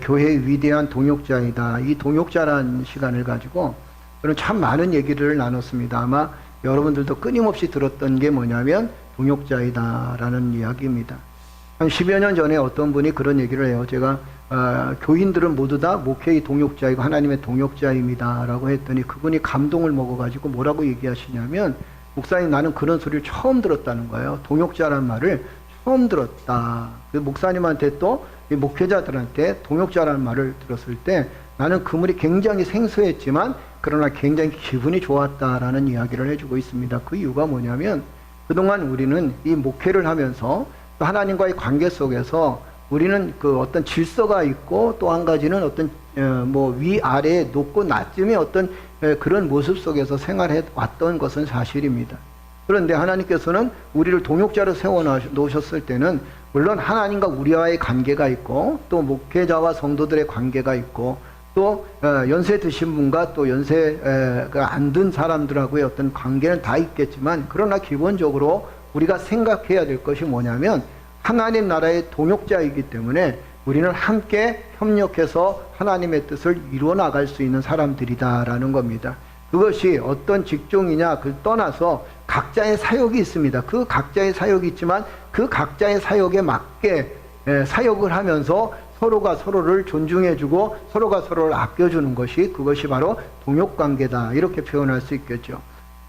교회의 위대한 동역자이다. 이 동역자라는 시간을 가지고 저는 참 많은 얘기를 나눴습니다. 아마 여러분들도 끊임없이 들었던 게 뭐냐면 동역자이다라는 이야기입니다. 한 10여 년 전에 어떤 분이 그런 얘기를 해요. 제가 교인들은 모두 다 목회의 동역자이고 하나님의 동역자입니다 라고 했더니 그분이 감동을 먹어가지고 뭐라고 얘기하시냐면, 목사님 나는 그런 소리를 처음 들었다는 거예요. 동역자란 말을 처음 들었다. 목사님한테 또 목회자들한테 동역자라는 말을 들었을 때 나는 그 말이 굉장히 생소했지만 그러나 굉장히 기분이 좋았다라는 이야기를 해주고 있습니다. 그 이유가 뭐냐면 그동안 우리는 이 목회를 하면서 또 하나님과의 관계 속에서 우리는 그 어떤 질서가 있고 또 한 가지는 어떤 뭐 위아래 높고 낮음의 어떤 그런 모습 속에서 생활해 왔던 것은 사실입니다. 그런데 하나님께서는 우리를 동역자로 세워 놓으셨을 때는 물론 하나님과 우리와의 관계가 있고 또 목회자와 성도들의 관계가 있고 또 연세 드신 분과 또 연세가 안 든 사람들하고의 어떤 관계는 다 있겠지만 그러나 기본적으로 우리가 생각해야 될 것이 뭐냐면 하나님 나라의 동역자이기 때문에 우리는 함께 협력해서 하나님의 뜻을 이루어 나갈 수 있는 사람들이다라는 겁니다. 그것이 어떤 직종이냐 그걸 떠나서 각자의 사역이 있습니다. 그 각자의 사역이 있지만 그 각자의 사역에 맞게 사역을 하면서 서로가 서로를 존중해주고 서로가 서로를 아껴주는 것이 그것이 바로 동역관계다 이렇게 표현할 수 있겠죠.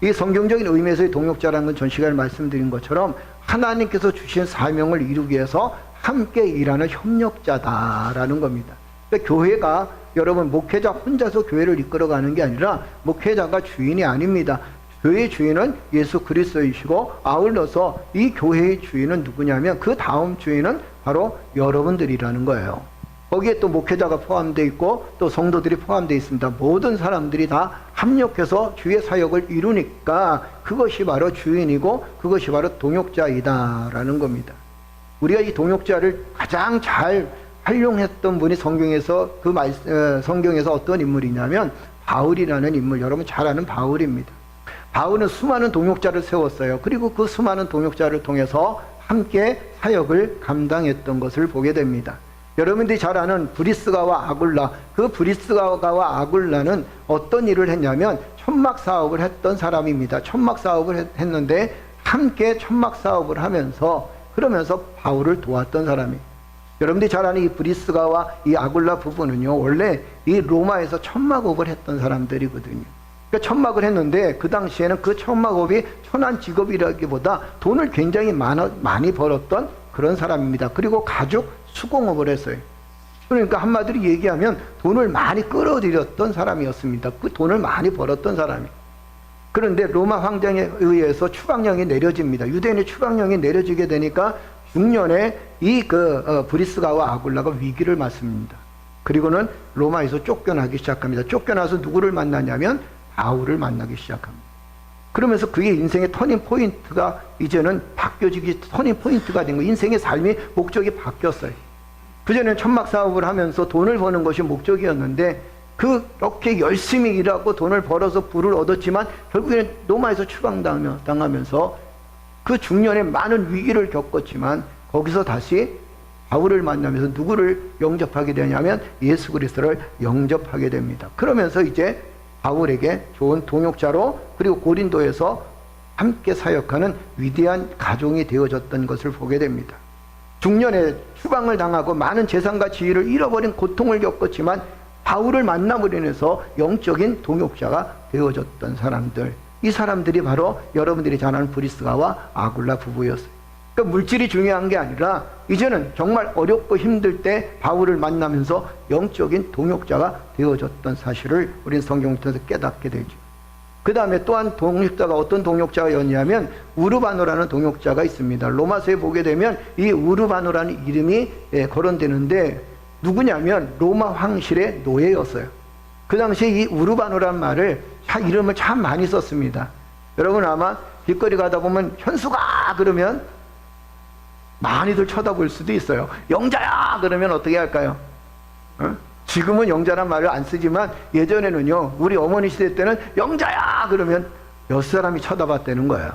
이 성경적인 의미에서의 동역자라는 건 전 시간에 말씀드린 것처럼 하나님께서 주신 사명을 이루기 위해서 함께 일하는 협력자다라는 겁니다. 그러니까 교회가 여러분 목회자 혼자서 교회를 이끌어가는 게 아니라 목회자가 주인이 아닙니다. 교회의 주인은 예수 그리스도이시고 아울러서 이 교회의 주인은 누구냐면 그 다음 주인은 바로 여러분들이라는 거예요. 거기에 또 목회자가 포함되어 있고 또 성도들이 포함되어 있습니다. 모든 사람들이 다 합력해서 주의 사역을 이루니까 그것이 바로 주인이고 그것이 바로 동역자이다라는 겁니다. 우리가 이 동역자를 가장 잘 활용했던 분이 성경에서 성경에서 어떤 인물이냐면 바울이라는 인물, 여러분 잘 아는 바울입니다. 바울은 수많은 동역자를 세웠어요. 그리고 그 수많은 동역자를 통해서 함께 사역을 감당했던 것을 보게 됩니다. 여러분들이 잘 아는 브리스가와 아굴라, 그 브리스가와 아굴라는 어떤 일을 했냐면 천막 사업을 했던 사람입니다. 천막 사업을 했는데 함께 천막 사업을 하면서 그러면서 바울을 도왔던 사람이에요. 여러분들이 잘 아는 이 브리스가와 이 아굴라 부부는요, 원래 이 로마에서 천막업을 했던 사람들이거든요. 그러니까 천막을 했는데 그 당시에는 그 천막업이 천한 직업이라기보다 돈을 굉장히 많이 벌었던 그런 사람입니다. 그리고 가죽 수공업을 했어요. 그러니까 한마디로 얘기하면 돈을 많이 끌어들였던 사람이었습니다. 그 돈을 많이 벌었던 사람이. 그런데 로마 황제에 의해서 추방령이 내려집니다. 유대인의 추방령이 내려지게 되니까 중년에 이 브리스가와 아굴라가 위기를 맞습니다. 그리고는 로마에서 쫓겨나기 시작합니다. 쫓겨나서 누구를 만나냐면 바울을 만나기 시작합니다. 그러면서 그의 인생의 터닝 포인트가 이제는 바뀌어지기 터닝 포인트가 된 거예요. 인생의 삶이 목적이 바뀌었어요. 그전에는 천막 사업을 하면서 돈을 버는 것이 목적이었는데 그렇게 열심히 일하고 돈을 벌어서 부를 얻었지만 결국에는 로마에서 추방당하면서 그 중년에 많은 위기를 겪었지만 거기서 다시 바울을 만나면서 누구를 영접하게 되냐면 예수 그리스도를 영접하게 됩니다. 그러면서 이제 바울에게 좋은 동역자로 그리고 고린도에서 함께 사역하는 위대한 가종이 되어졌던 것을 보게 됩니다. 중년에 추방을 당하고 많은 재산과 지위를 잃어버린 고통을 겪었지만 바울을 만남으로 인해서 영적인 동역자가 되어졌던 사람들, 이 사람들이 바로 여러분들이 잘 아는 브리스가와 아굴라 부부였어요. 그러니까 물질이 중요한 게 아니라 이제는 정말 어렵고 힘들 때 바울을 만나면서 영적인 동역자가 되어졌던 사실을 우리는 성경을 통해서 깨닫게 되죠. 그 다음에 또한 동역자가 어떤 동역자였냐면 우르바노라는 동역자가 있습니다. 로마서에 보게 되면 이 우르바노라는 이름이 거론되는데 누구냐면 로마 황실의 노예였어요. 그 당시에 이 우르바노라는 말을 이름을 참 많이 썼습니다. 여러분 아마 길거리 가다 보면 현수가 그러면 많이들 쳐다볼 수도 있어요. 영자야 그러면 어떻게 할까요? 지금은 영자란 말을 안 쓰지만 예전에는요, 우리 어머니 시대 때는 영자야 그러면 몇 사람이 쳐다봤다는 거예요.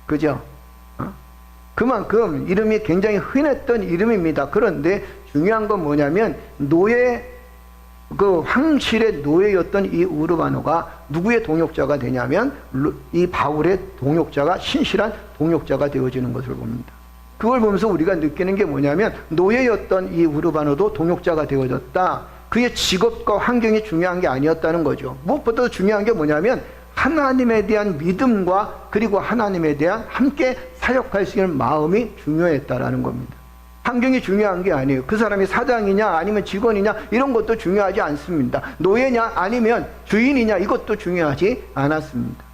그죠? 그만큼 이름이 굉장히 흔했던 이름입니다. 그런데 중요한 건 뭐냐면 그 황실의 노예였던 이 우르바노가 누구의 동역자가 되냐면 이 바울의 동역자가 신실한 동역자가 되어지는 것을 봅니다. 그걸 보면서 우리가 느끼는 게 뭐냐면 노예였던 이 우르바노도 동역자가 되어졌다. 그의 직업과 환경이 중요한 게 아니었다는 거죠. 무엇보다 중요한 게 뭐냐면 하나님에 대한 믿음과 그리고 하나님에 대한 함께 사역할 수 있는 마음이 중요했다라는 겁니다. 환경이 중요한 게 아니에요. 그 사람이 사장이냐 아니면 직원이냐 이런 것도 중요하지 않습니다. 노예냐 아니면 주인이냐 이것도 중요하지 않았습니다.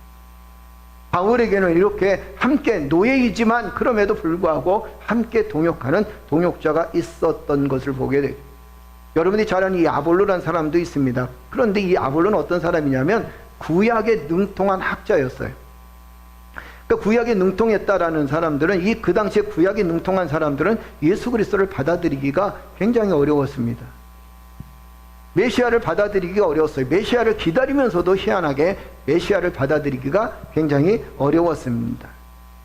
바울에게는 이렇게 함께 노예이지만 그럼에도 불구하고 함께 동역하는 동역자가 있었던 것을 보게 돼요. 여러분이 잘 아는 이 아볼로라는 사람도 있습니다. 그런데 이 아볼로는 어떤 사람이냐면 구약에 능통한 학자였어요. 그러니까 구약에 능통했다라는 사람들은 그 당시에 구약에 능통한 사람들은 예수 그리스도를 받아들이기가 굉장히 어려웠습니다. 메시아를 받아들이기가 어려웠어요. 메시아를 기다리면서도 희한하게 메시아를 받아들이기가 굉장히 어려웠습니다.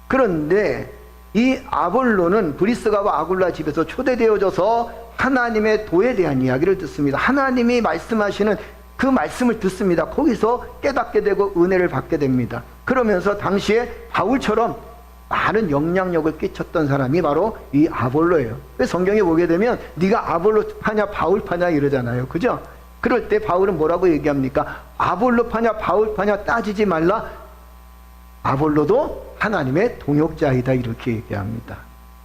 그런데 이 아볼로는 브리스가와 아굴라 집에서 초대되어져서 하나님의 도에 대한 이야기를 듣습니다. 하나님이 말씀하시는 그 말씀을 듣습니다. 거기서 깨닫게 되고 은혜를 받게 됩니다. 그러면서 당시에 바울처럼 많은 영향력을 끼쳤던 사람이 바로 이 아볼로예요. 성경에 보게 되면 네가 아볼로 파냐 바울 파냐 이러잖아요. 그죠? 그럴 때 바울은 뭐라고 얘기합니까? 아볼로 파냐 바울 파냐 따지지 말라. 아볼로도 하나님의 동역자이다 이렇게 얘기합니다.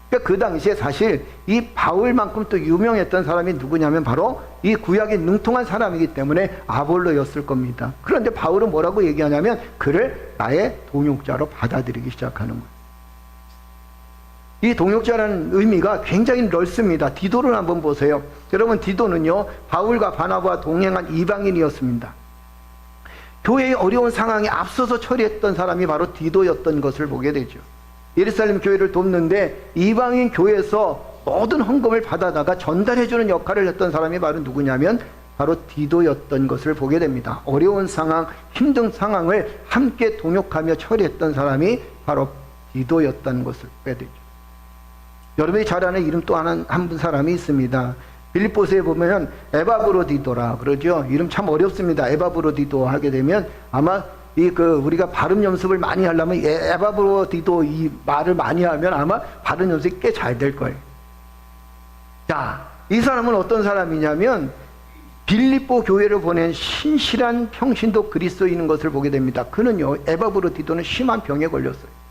그러니까 그 당시에 사실 이 바울만큼 또 유명했던 사람이 누구냐면 바로 이 구약에 능통한 사람이기 때문에 아볼로였을 겁니다. 그런데 바울은 뭐라고 얘기하냐면 그를 나의 동역자로 받아들이기 시작하는 거예요. 이 동역자라는 의미가 굉장히 넓습니다. 디도를 한번 보세요. 여러분 디도는요 바울과 바나바와 동행한 이방인이었습니다. 교회의 어려운 상황에 앞서서 처리했던 사람이 바로 디도였던 것을 보게 되죠. 예루살렘 교회를 돕는데 이방인 교회에서 모든 헌금을 받아다가 전달해주는 역할을 했던 사람이 바로 누구냐면 바로 디도였던 것을 보게 됩니다. 어려운 상황, 힘든 상황을 함께 동역하며 처리했던 사람이 바로 디도였던 것을 보게 되죠. 여러분이 잘 아는 이름 또 한 사람이 있습니다. 빌립보서에 보면 에바브로디도라 그러죠. 이름 참 어렵습니다. 에바브로디도 하게 되면 아마 우리가 발음 연습을 많이 하려면 에바브로디도 이 말을 많이 하면 아마 발음 연습이 꽤 잘 될 거예요. 자, 이 사람은 어떤 사람이냐면 빌립보 교회를 보낸 신실한 평신도 그리스도인인 것을 보게 됩니다. 그는요, 에바브로디도는 심한 병에 걸렸어요.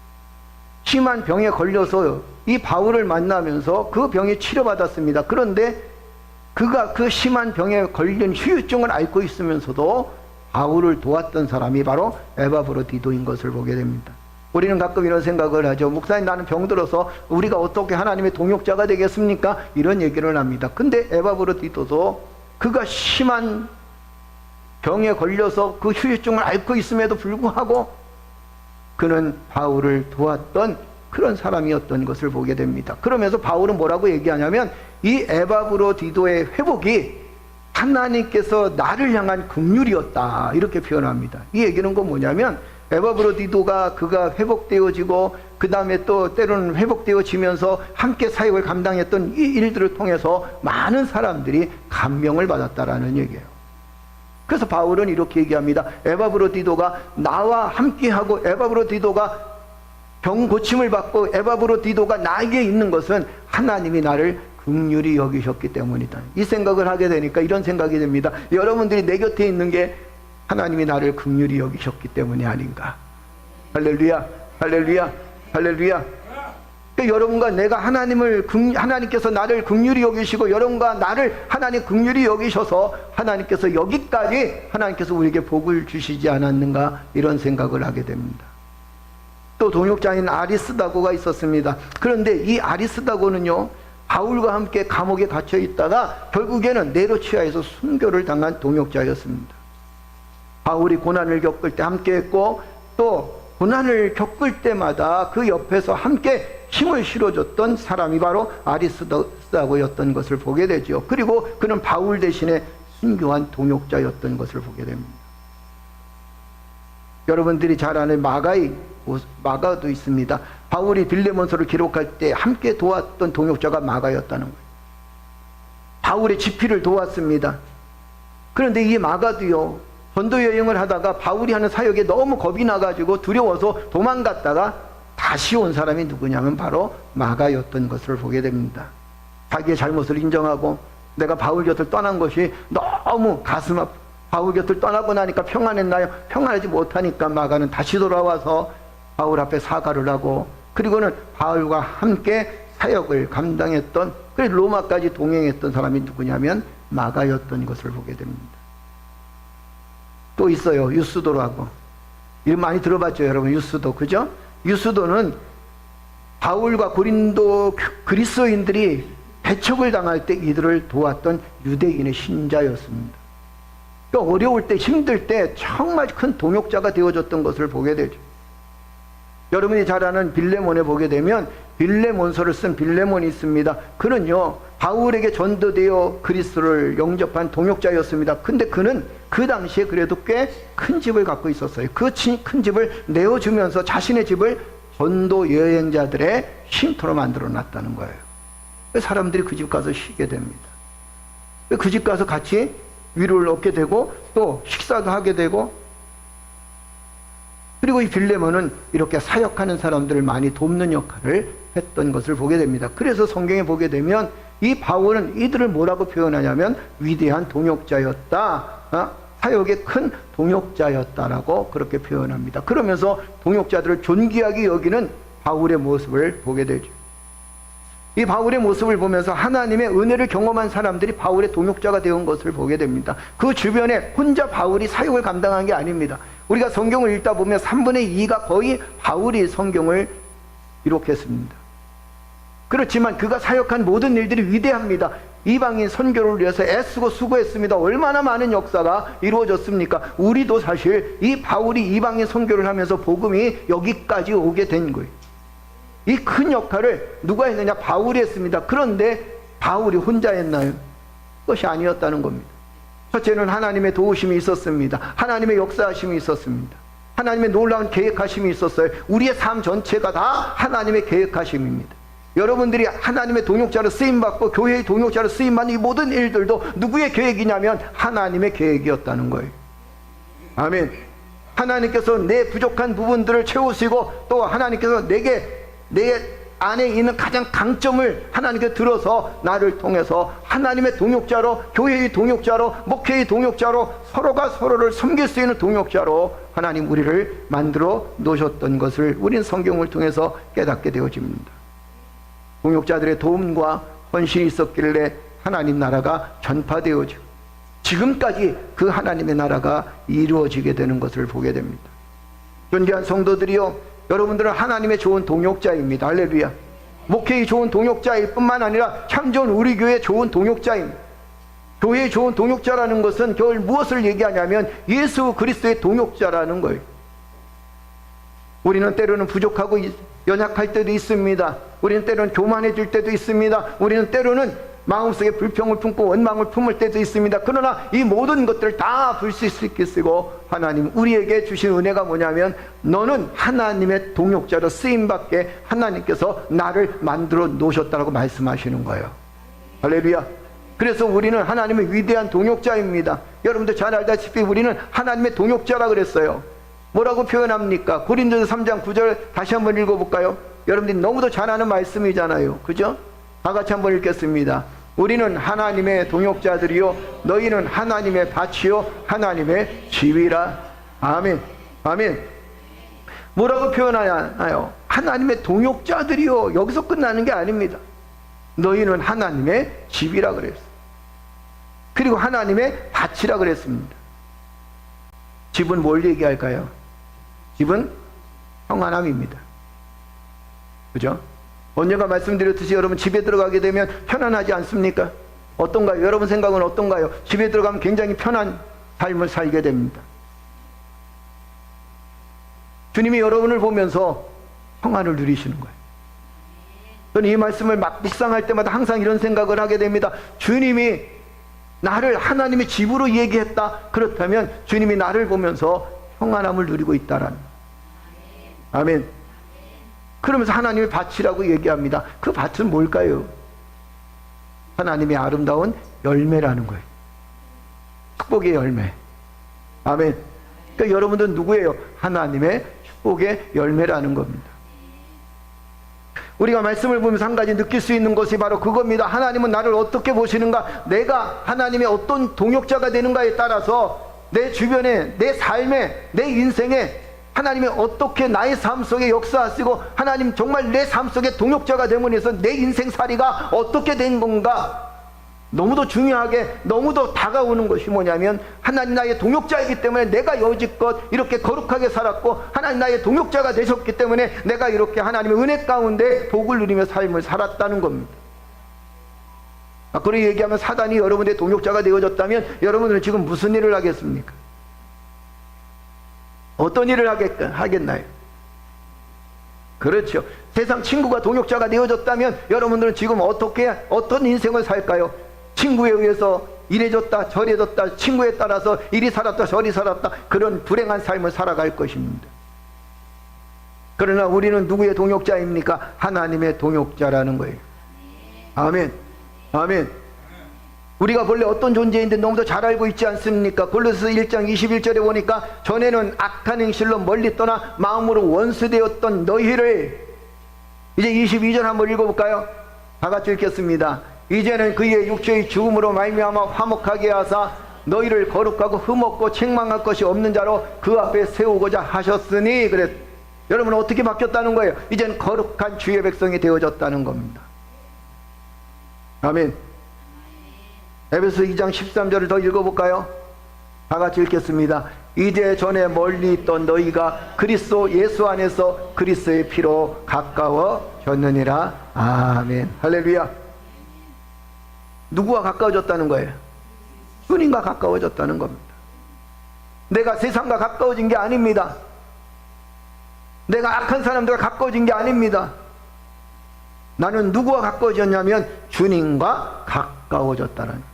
심한 병에 걸려서 이 바울을 만나면서 그 병에 치료받았습니다. 그런데 그가 그 심한 병에 걸린 후유증을 앓고 있으면서도 바울을 도왔던 사람이 바로 에바브로디도인 것을 보게 됩니다. 우리는 가끔 이런 생각을 하죠. 목사님 나는 병들어서 우리가 어떻게 하나님의 동역자가 되겠습니까? 이런 얘기를 합니다. 근데 에바브로디도도 그가 심한 병에 걸려서 그 후유증을 앓고 있음에도 불구하고 그는 바울을 도왔던 그런 사람이었던 것을 보게 됩니다. 그러면서 바울은 뭐라고 얘기하냐면 이 에바브로디도의 회복이 하나님께서 나를 향한 긍휼이었다 이렇게 표현합니다. 이 얘기는 뭐냐면 에바브로디도가 그가 회복되어지고 그 다음에 또 때로는 회복되어지면서 함께 사역을 감당했던 이 일들을 통해서 많은 사람들이 감명을 받았다라는 얘기예요. 그래서 바울은 이렇게 얘기합니다. 에바브로디도가 나와 함께하고 에바브로디도가 병 고침을 받고 에바브로디도가 나에게 있는 것은 하나님이 나를 긍휼히 여기셨기 때문이다. 이 생각을 하게 되니까 이런 생각이 듭니다. 여러분들이 내 곁에 있는 게 하나님이 나를 긍휼히 여기셨기 때문이 아닌가. 할렐루야, 할렐루야, 할렐루야. 그러니까 여러분과 내가 하나님께서 나를 긍휼히 여기시고 여러분과 나를 하나님 긍휼히 여기셔서 하나님께서 여기까지 하나님께서 우리에게 복을 주시지 않았는가 이런 생각을 하게 됩니다. 또 동역자인 아리스다고가 있었습니다. 그런데 이 아리스다고는요 바울과 함께 감옥에 갇혀 있다가 결국에는 네로치아에서 순교를 당한 동역자였습니다. 바울이 고난을 겪을 때 함께 했고 또 고난을 겪을 때마다 그 옆에서 함께 힘을 실어줬던 사람이 바로 아리스다고였던 것을 보게 되죠. 그리고 그는 바울 대신에 순교한 동역자였던 것을 보게 됩니다. 여러분들이 잘 아는 마가도 있습니다. 바울이 빌레몬서를 기록할 때 함께 도왔던 동역자가 마가였다는 거예요. 바울의 집필을 도왔습니다. 그런데 이 마가도요 전도 여행을 하다가 바울이 하는 사역에 너무 겁이 나가지고 두려워서 도망갔다가 다시 온 사람이 누구냐면 바로 마가였던 것을 보게 됩니다. 자기의 잘못을 인정하고 내가 바울 곁을 떠난 것이 너무 가슴 아프고 바울 곁을 떠나고 나니까 평안했나요? 평안하지 못하니까 마가는 다시 돌아와서 바울 앞에 사과를 하고 그리고는 바울과 함께 사역을 감당했던 그래서 로마까지 동행했던 사람이 누구냐면 마가였던 것을 보게 됩니다. 또 있어요. 유스도라고. 이름 많이 들어봤죠, 여러분? 유스도, 그죠? 유스도는 바울과 고린도 그리스도인들이 배척을 당할 때 이들을 도왔던 유대인의 신자였습니다. 그러니까 어려울 때, 힘들 때 정말 큰 동역자가 되어줬던 것을 보게 되죠. 여러분이 잘 아는 빌레몬에 보게 되면 빌레몬서를 쓴 빌레몬이 있습니다. 그는요, 바울에게 전도되어 그리스도를 영접한 동역자였습니다. 근데 그는 그 당시에 그래도 꽤 큰 집을 갖고 있었어요. 그 큰 집을 내어주면서 자신의 집을 전도 여행자들의 쉼터로 만들어 놨다는 거예요. 사람들이 그 집 가서 쉬게 됩니다. 그 집 가서 같이 위로를 얻게 되고 또 식사도 하게 되고, 그리고 이 빌레몬은 이렇게 사역하는 사람들을 많이 돕는 역할을 했던 것을 보게 됩니다. 그래서 성경에 보게 되면 이 바울은 이들을 뭐라고 표현하냐면 위대한 동역자였다, 사역의 큰 동역자였다라고 그렇게 표현합니다. 그러면서 동역자들을 존귀하게 여기는 바울의 모습을 보게 되죠. 이 바울의 모습을 보면서 하나님의 은혜를 경험한 사람들이 바울의 동역자가 되온 것을 보게 됩니다. 그 주변에 혼자 바울이 사역을 감당한 게 아닙니다. 우리가 성경을 읽다 보면 3분의 2가 거의 바울이 성경을 기록했습니다. 그렇지만 그가 사역한 모든 일들이 위대합니다. 이방인 선교를 위해서 애쓰고 수고했습니다. 얼마나 많은 역사가 이루어졌습니까? 우리도 사실 이 바울이 이방인 선교를 하면서 복음이 여기까지 오게 된 거예요. 이 큰 역할을 누가 했느냐? 바울이 했습니다. 그런데 바울이 혼자 했나요? 그것이 아니었다는 겁니다. 첫째는 하나님의 도우심이 있었습니다. 하나님의 역사하심이 있었습니다. 하나님의 놀라운 계획하심이 있었어요. 우리의 삶 전체가 다 하나님의 계획하심입니다. 여러분들이 하나님의 동역자로 쓰임받고 교회의 동역자로 쓰임받는 이 모든 일들도 누구의 계획이냐면 하나님의 계획이었다는 거예요. 아멘. 하나님께서 내 부족한 부분들을 채우시고 또 하나님께서 내 안에 있는 가장 강점을 하나님께 들어서 나를 통해서 하나님의 동역자로, 교회의 동역자로, 목회의 동역자로, 서로가 서로를 섬길 수 있는 동역자로 하나님 우리를 만들어 놓으셨던 것을 우리는 성경을 통해서 깨닫게 되어집니다. 동역자들의 도움과 헌신이 있었길래 하나님 나라가 전파되어지고 지금까지 그 하나님의 나라가 이루어지게 되는 것을 보게 됩니다. 존귀한 성도들이요, 여러분들은 하나님의 좋은 동역자입니다. 할렐루야. 목회의 좋은 동역자일 뿐만 아니라 참 좋은 우리 교회의 좋은 동역자입니다. 교회의 좋은 동역자라는 것은 결국 무엇을 얘기하냐면 예수 그리스도의 동역자라는 거예요. 우리는 때로는 부족하고 연약할 때도 있습니다. 우리는 때로는 교만해질 때도 있습니다. 우리는 때로는 마음속에 불평을 품고 원망을 품을 때도 있습니다. 그러나 이 모든 것들을 다 불수 있게 쓰고 하나님 우리에게 주신 은혜가 뭐냐면 너는 하나님의 동역자로 쓰임받게 하나님께서 나를 만들어 놓으셨다고 말씀하시는 거예요. 할렐루야. 그래서 우리는 하나님의 위대한 동역자입니다. 여러분들 잘 알다시피 우리는 하나님의 동역자라 그랬어요. 뭐라고 표현합니까? 고린도서 3장 9절 다시 한번 읽어볼까요? 여러분들이 너무도 잘 아는 말씀이잖아요. 그죠? 다 같이 한번 읽겠습니다. 우리는 하나님의 동역자들이요 너희는 하나님의 밭이요 하나님의 집이라. 아멘. 아멘. 뭐라고 표현하나요? 하나님의 동역자들이요. 여기서 끝나는 게 아닙니다. 너희는 하나님의 집이라 그랬어요. 그리고 하나님의 밭이라 그랬습니다. 집은 뭘 얘기할까요? 집은 평안함입니다. 그죠? 언젠가 말씀드렸듯이 여러분 집에 들어가게 되면 편안하지 않습니까? 어떤가요? 여러분 생각은 어떤가요? 집에 들어가면 굉장히 편한 삶을 살게 됩니다. 주님이 여러분을 보면서 평안을 누리시는 거예요. 저는 이 말씀을 막 묵상할 때마다 항상 이런 생각을 하게 됩니다. 주님이 나를 하나님의 집으로 얘기했다. 그렇다면 주님이 나를 보면서 평안함을 누리고 있다라는. 아멘. 그러면서 하나님의 밭이라고 얘기합니다. 그 밭은 뭘까요? 하나님의 아름다운 열매라는 거예요. 축복의 열매. 아멘. 그러니까 여러분들은 누구예요? 하나님의 축복의 열매라는 겁니다. 우리가 말씀을 보면서 한 가지 느낄 수 있는 것이 바로 그겁니다. 하나님은 나를 어떻게 보시는가? 내가 하나님의 어떤 동역자가 되는가에 따라서 내 주변에, 내 삶에, 내 인생에 하나님이 어떻게 나의 삶 속에 역사하시고 하나님 정말 내 삶 속에 동역자가 됨으로 해서 내 인생살이가 어떻게 된 건가? 너무도 중요하게 너무도 다가오는 것이 뭐냐면 하나님 나의 동역자이기 때문에 내가 여지껏 이렇게 거룩하게 살았고 하나님 나의 동역자가 되셨기 때문에 내가 이렇게 하나님의 은혜 가운데 복을 누리며 삶을 살았다는 겁니다. 그렇게 얘기하면 사단이 여러분의 동역자가 되어졌다면 여러분들은 지금 무슨 일을 하겠습니까? 어떤 일을 하겠나요? 그렇죠. 세상 친구가 동역자가 되어졌다면 여러분들은 지금 어떤 인생을 살까요? 친구에 의해서 이래졌다 저래졌다, 친구에 따라서 이리 살았다 저리 살았다, 그런 불행한 삶을 살아갈 것입니다. 그러나 우리는 누구의 동역자입니까? 하나님의 동역자라는 거예요. 아멘. 아멘. 우리가 본래 어떤 존재인데 너무도 잘 알고 있지 않습니까? 골로새서 1장 21절에 보니까 전에는 악한 행실로 멀리 떠나 마음으로 원수되었던 너희를, 이제 22절 한번 읽어볼까요? 다 같이 읽겠습니다. 이제는 그의 육체의 죽음으로 말미암아 화목하게 하사 너희를 거룩하고 흠없고 책망할 것이 없는 자로 그 앞에 세우고자 하셨으니. 그랬. 여러분 어떻게 바뀌었다는 거예요? 이제는 거룩한 주의 백성이 되어졌다는 겁니다. 아멘. 에베소 2장 13절을 더 읽어볼까요? 다 같이 읽겠습니다. 이제 전에 멀리 있던 너희가 그리스도 예수 안에서 그리스도의 피로 가까워졌느니라. 아멘. 할렐루야. 누구와 가까워졌다는 거예요? 주님과 가까워졌다는 겁니다. 내가 세상과 가까워진 게 아닙니다. 내가 악한 사람들과 가까워진 게 아닙니다. 나는 누구와 가까워졌냐면 주님과 가까워졌다는 거예요.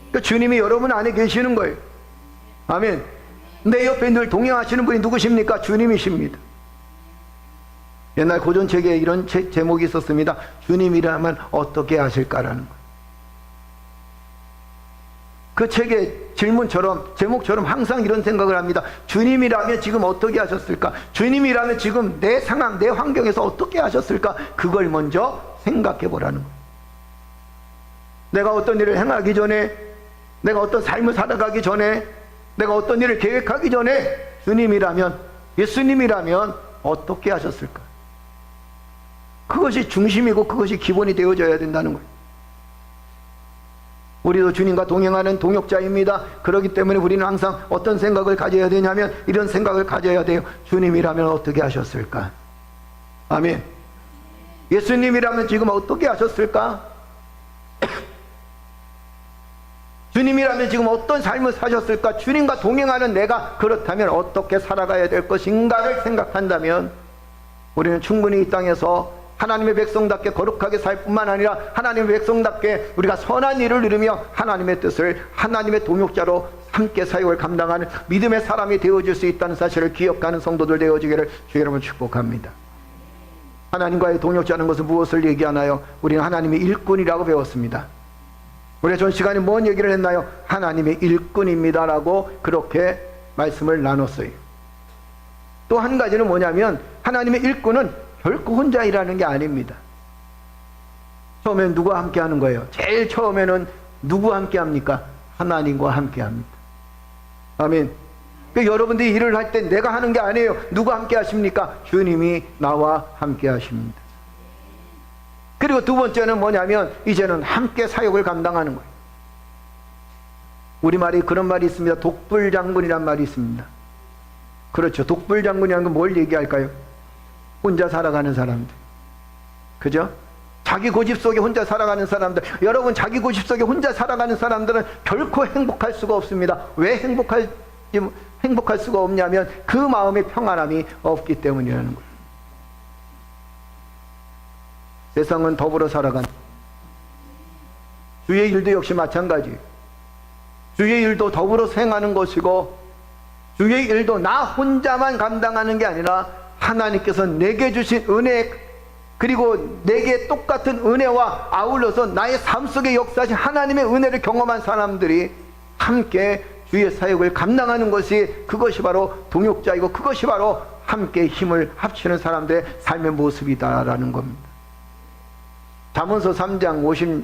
그러니까 주님이 여러분 안에 계시는 거예요. 아멘. 내 옆에 늘 동행하시는 분이 누구십니까? 주님이십니다. 옛날 고전책에 이런 제목이 있었습니다. 주님이라면 어떻게 하실까라는 거예요. 그 책의 질문처럼, 제목처럼 항상 이런 생각을 합니다. 주님이라면 지금 어떻게 하셨을까? 주님이라면 지금 내 상황, 내 환경에서 어떻게 하셨을까? 그걸 먼저 생각해 보라는 거예요. 내가 어떤 일을 행하기 전에, 내가 어떤 삶을 살아가기 전에, 내가 어떤 일을 계획하기 전에 주님이라면, 예수님이라면 어떻게 하셨을까? 그것이 중심이고 그것이 기본이 되어져야 된다는 거예요. 우리도 주님과 동행하는 동역자입니다. 그렇기 때문에 우리는 항상 어떤 생각을 가져야 되냐면 이런 생각을 가져야 돼요. 주님이라면 어떻게 하셨을까? 아멘. 예수님이라면 지금 어떻게 하셨을까? 주님이라면 지금 어떤 삶을 사셨을까? 주님과 동행하는 내가 그렇다면 어떻게 살아가야 될 것인가를 생각한다면 우리는 충분히 이 땅에서 하나님의 백성답게 거룩하게 살 뿐만 아니라 하나님의 백성답게 우리가 선한 일을 이루며 하나님의 뜻을, 하나님의 동역자로 함께 사역을 감당하는 믿음의 사람이 되어질 수 있다는 사실을 기억하는 성도들 되어지기를 주의 이름으로 축복합니다. 하나님과의 동역자는 것은 무엇을 얘기하나요? 우리는 하나님의 일꾼이라고 배웠습니다. 우리가 전 시간에 뭔 얘기를 했나요? 하나님의 일꾼입니다 라고 그렇게 말씀을 나눴어요. 또 한 가지는 뭐냐면 하나님의 일꾼은 결코 혼자 일하는 게 아닙니다. 처음엔 누구와 함께 하는 거예요? 제일 처음에는 누구와 함께 합니까? 하나님과 함께 합니다. 아멘. 그러니까 여러분들이 일을 할 때 내가 하는 게 아니에요. 누가 함께 하십니까? 주님이 나와 함께 하십니다. 그리고 두 번째는 뭐냐면 이제는 함께 사역을 감당하는 거예요. 우리말에 그런 말이 있습니다. 독불장군이란 말이 있습니다. 그렇죠. 독불장군이라는 건 뭘 얘기할까요? 혼자 살아가는 사람들. 그죠? 자기 고집 속에 혼자 살아가는 사람들. 여러분 자기 고집 속에 혼자 살아가는 사람들은 결코 행복할 수가 없습니다. 왜 행복할 수가 없냐면 그 마음의 평안함이 없기 때문이라는 거예요. 세상은 더불어 살아간 주의 일도 역시 마찬가지예요. 주의 일도 더불어 행하는 것이고 주의 일도 나 혼자만 감당하는 게 아니라 하나님께서 내게 주신 은혜 그리고 내게 똑같은 은혜와 아울러서 나의 삶 속에 역사하신 하나님의 은혜를 경험한 사람들이 함께 주의 사역을 감당하는 것이 그것이 바로 동역자이고 그것이 바로 함께 힘을 합치는 사람들의 삶의 모습이다라는 겁니다. 잠언서 3장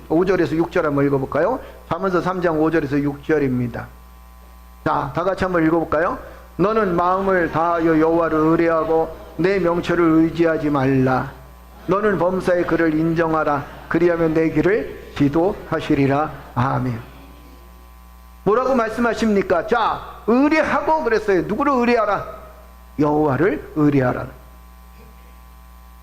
5절에서 6절 한번 읽어볼까요? 잠언서 3장 5절에서 6절입니다. 자, 다 같이 한번 읽어볼까요? 너는 마음을 다하여 여호와를 의뢰하고 내 명철을 의지하지 말라. 너는 범사의 그를 인정하라. 그리하면 내 길을 지도하시리라. 아멘. 뭐라고 말씀하십니까? 자, 의뢰하고 그랬어요. 누구를 의뢰하라? 여호와를 의뢰하라.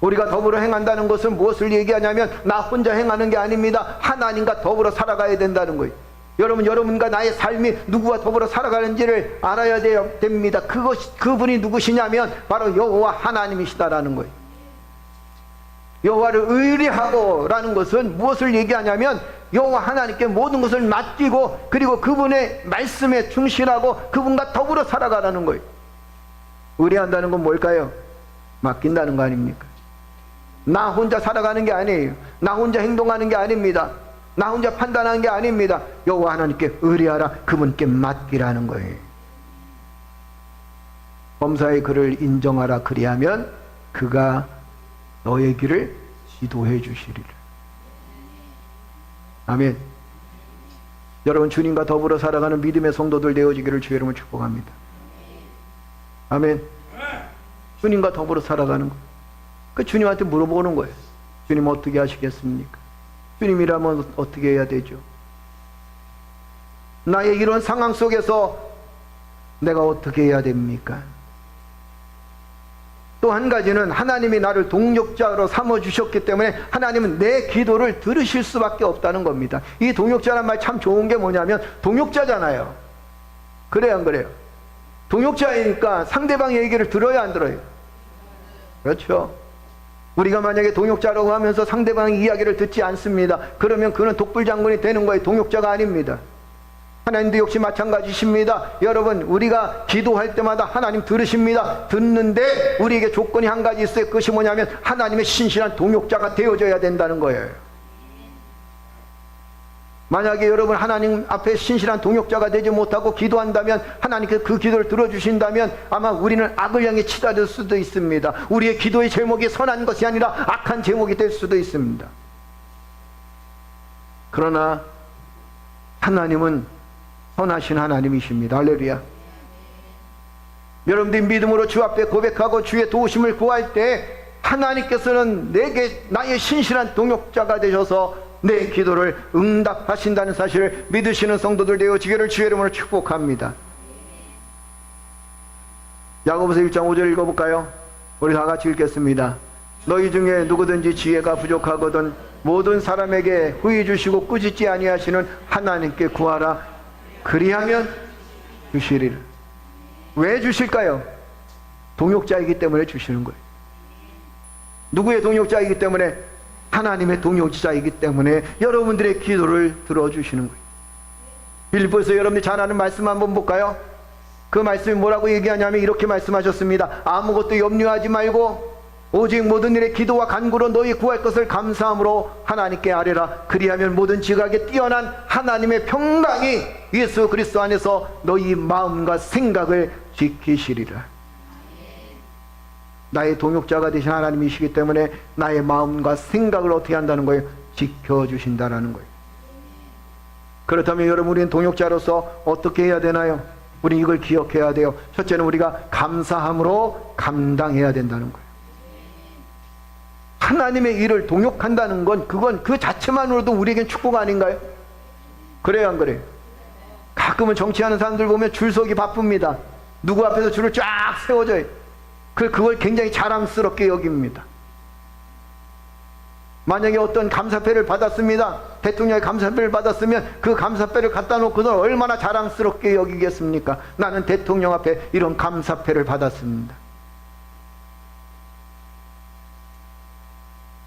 우리가 더불어 행한다는 것은 무엇을 얘기하냐면 나 혼자 행하는 게 아닙니다. 하나님과 더불어 살아가야 된다는 거예요. 여러분과 나의 삶이 누구와 더불어 살아가는지를 알아야 됩니다. 그분이 누구시냐면 바로 여호와 하나님이시다라는 거예요. 여호와를 의뢰하고 라는 것은 무엇을 얘기하냐면 여호와 하나님께 모든 것을 맡기고 그리고 그분의 말씀에 충실하고 그분과 더불어 살아가라는 거예요. 의뢰한다는 건 뭘까요? 맡긴다는 거 아닙니까? 나 혼자 살아가는 게 아니에요. 나 혼자 행동하는 게 아닙니다. 나 혼자 판단하는 게 아닙니다. 여호와 하나님께 의뢰하라. 그분께 맡기라는 거예요. 범사의 그를 인정하라. 그리하면 그가 너의 길을 지도해 주시리라. 아멘. 여러분, 주님과 더불어 살아가는 믿음의 성도들 되어지기를 주의 이름으로 축복합니다. 아멘. 주님과 더불어 살아가는 거. 그 주님한테 물어보는 거예요. 주님 어떻게 하시겠습니까? 주님이라면 어떻게 해야 되죠? 나의 이런 상황 속에서 내가 어떻게 해야 됩니까? 또 한 가지는 하나님이 나를 동역자로 삼아주셨기 때문에 하나님은 내 기도를 들으실 수밖에 없다는 겁니다. 이 동역자란 말 참 좋은 게 뭐냐면 동역자잖아요. 그래요, 안 그래요? 동역자이니까 상대방의 얘기를 들어야 안 들어요? 그렇죠. 우리가 만약에 동역자라고 하면서 상대방의 이야기를 듣지 않습니다. 그러면 그는 독불장군이 되는 거예요. 동역자가 아닙니다. 하나님도 역시 마찬가지십니다. 여러분, 우리가 기도할 때마다 하나님 들으십니다. 듣는데 우리에게 조건이 한 가지 있어요. 그것이 뭐냐면 하나님의 신실한 동역자가 되어져야 된다는 거예요. 만약에 여러분 하나님 앞에 신실한 동역자가 되지 못하고 기도한다면 하나님께서 그 기도를 들어주신다면 아마 우리는 악을 향해 치닫을 수도 있습니다. 우리의 기도의 제목이 선한 것이 아니라 악한 제목이 될 수도 있습니다. 그러나 하나님은 선하신 하나님이십니다. 할렐루야. 여러분들이 믿음으로 주 앞에 고백하고 주의 도우심을 구할 때 하나님께서는 내게 나의 신실한 동역자가 되셔서 내 기도를 응답하신다는 사실을 믿으시는 성도들 되어지기를 주의 이름으로 축복합니다. 야고보서 1장 5절 읽어볼까요? 우리 다 같이 읽겠습니다. 너희 중에 누구든지 지혜가 부족하거든 모든 사람에게 후히 주시고 꾸짖지 아니하시는 하나님께 구하라. 그리하면 주시리라. 왜 주실까요? 동역자이기 때문에 주시는 거예요. 누구의 동역자이기 때문에? 하나님의 동역자이기 때문에 여러분들의 기도를 들어주시는 거예요. 빌립보에서 여러분들이 잘 아는 말씀 한번 볼까요? 그 말씀이 뭐라고 얘기하냐면 이렇게 말씀하셨습니다. 아무것도 염려하지 말고 오직 모든 일에 기도와 간구로 너희 구할 것을 감사함으로 하나님께 아뢰라. 그리하면 모든 지각에 뛰어난 하나님의 평강이 예수 그리스도 안에서 너희 마음과 생각을 지키시리라. 나의 동역자가 되신 하나님이시기 때문에 나의 마음과 생각을 어떻게 한다는 거예요? 지켜주신다는 거예요. 그렇다면 여러분, 우리는 동역자로서 어떻게 해야 되나요? 우리 이걸 기억해야 돼요. 첫째는 우리가 감사함으로 감당해야 된다는 거예요. 하나님의 일을 동역한다는 건 그건 그 자체만으로도 우리에겐 축복 아닌가요? 그래요, 안 그래요? 가끔은 정치하는 사람들 보면 줄서기 바쁩니다. 누구 앞에서 줄을 쫙 세워져요. 그걸 굉장히 자랑스럽게 여깁니다. 만약에 어떤 감사패를 받았습니다. 대통령의 감사패를 받았으면 그 감사패를 갖다 놓고서 얼마나 자랑스럽게 여기겠습니까? 나는 대통령 앞에 이런 감사패를 받았습니다.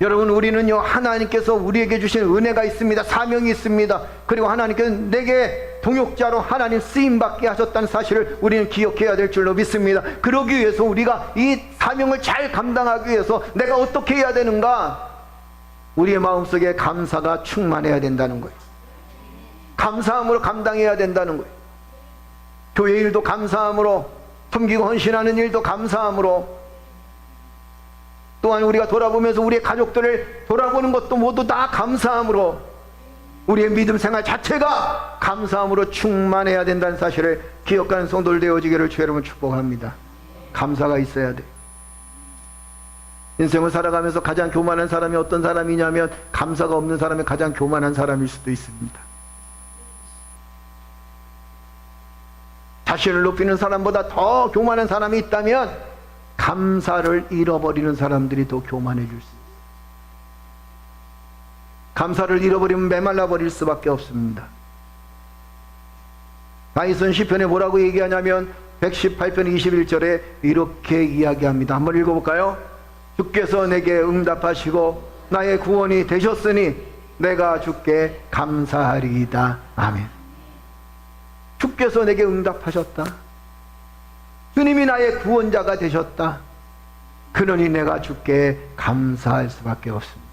여러분, 우리는요, 하나님께서 우리에게 주신 은혜가 있습니다. 사명이 있습니다. 그리고 하나님께서 내게 동역자로 하나님 쓰임받게 하셨다는 사실을 우리는 기억해야 될 줄로 믿습니다. 그러기 위해서 우리가 이 사명을 잘 감당하기 위해서 내가 어떻게 해야 되는가? 우리의 마음속에 감사가 충만해야 된다는 거예요. 감사함으로 감당해야 된다는 거예요. 교회 일도 감사함으로, 섬기고 헌신하는 일도 감사함으로, 또한 우리가 돌아보면서 우리의 가족들을 돌아보는 것도 모두 다 감사함으로, 우리의 믿음 생활 자체가 감사함으로 충만해야 된다는 사실을 기억하는 성도들 되어지기를 주의 이름으로 축복합니다. 감사가 있어야 돼. 인생을 살아가면서 가장 교만한 사람이 어떤 사람이냐면 감사가 없는 사람이 가장 교만한 사람일 수도 있습니다. 자신을 높이는 사람보다 더 교만한 사람이 있다면 감사를 잃어버리는 사람들이 더 교만해질 수 있어요. 감사를 잃어버리면 메말라 버릴 수밖에 없습니다. 다윗은 시편에 뭐라고 얘기하냐면 118편 21절에 이렇게 이야기합니다. 한번 읽어볼까요? 주께서 내게 응답하시고 나의 구원이 되셨으니 내가 주께 감사하리이다. 아멘. 주께서 내게 응답하셨다. 주님이 나의 구원자가 되셨다. 그러니 내가 주께 감사할 수밖에 없습니다.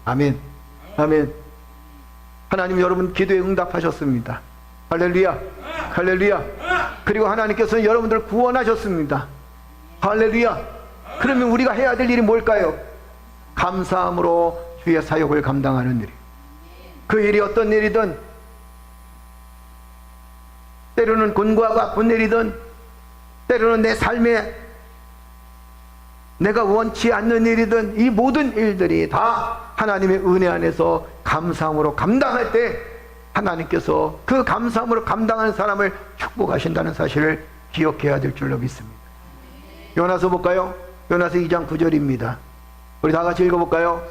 아멘. 아멘. 하나님 여러분 기도에 응답하셨습니다. 할렐루야. 할렐루야. 그리고 하나님께서는 여러분들을 구원하셨습니다. 할렐루야. 그러면 우리가 해야 될 일이 뭘까요? 감사함으로 주의 사역을 감당하는 일. 그 일이 어떤 일이든, 때로는 곤고하고 아픈 일이든, 때로는 내 삶에 내가 원치 않는 일이든, 이 모든 일들이 다 하나님의 은혜 안에서 감사함으로 감당할 때 하나님께서 그 감사함으로 감당하는 사람을 축복하신다는 사실을 기억해야 될 줄로 믿습니다. 요나서 볼까요? 요나서 2장 9절입니다. 우리 다 같이 읽어볼까요?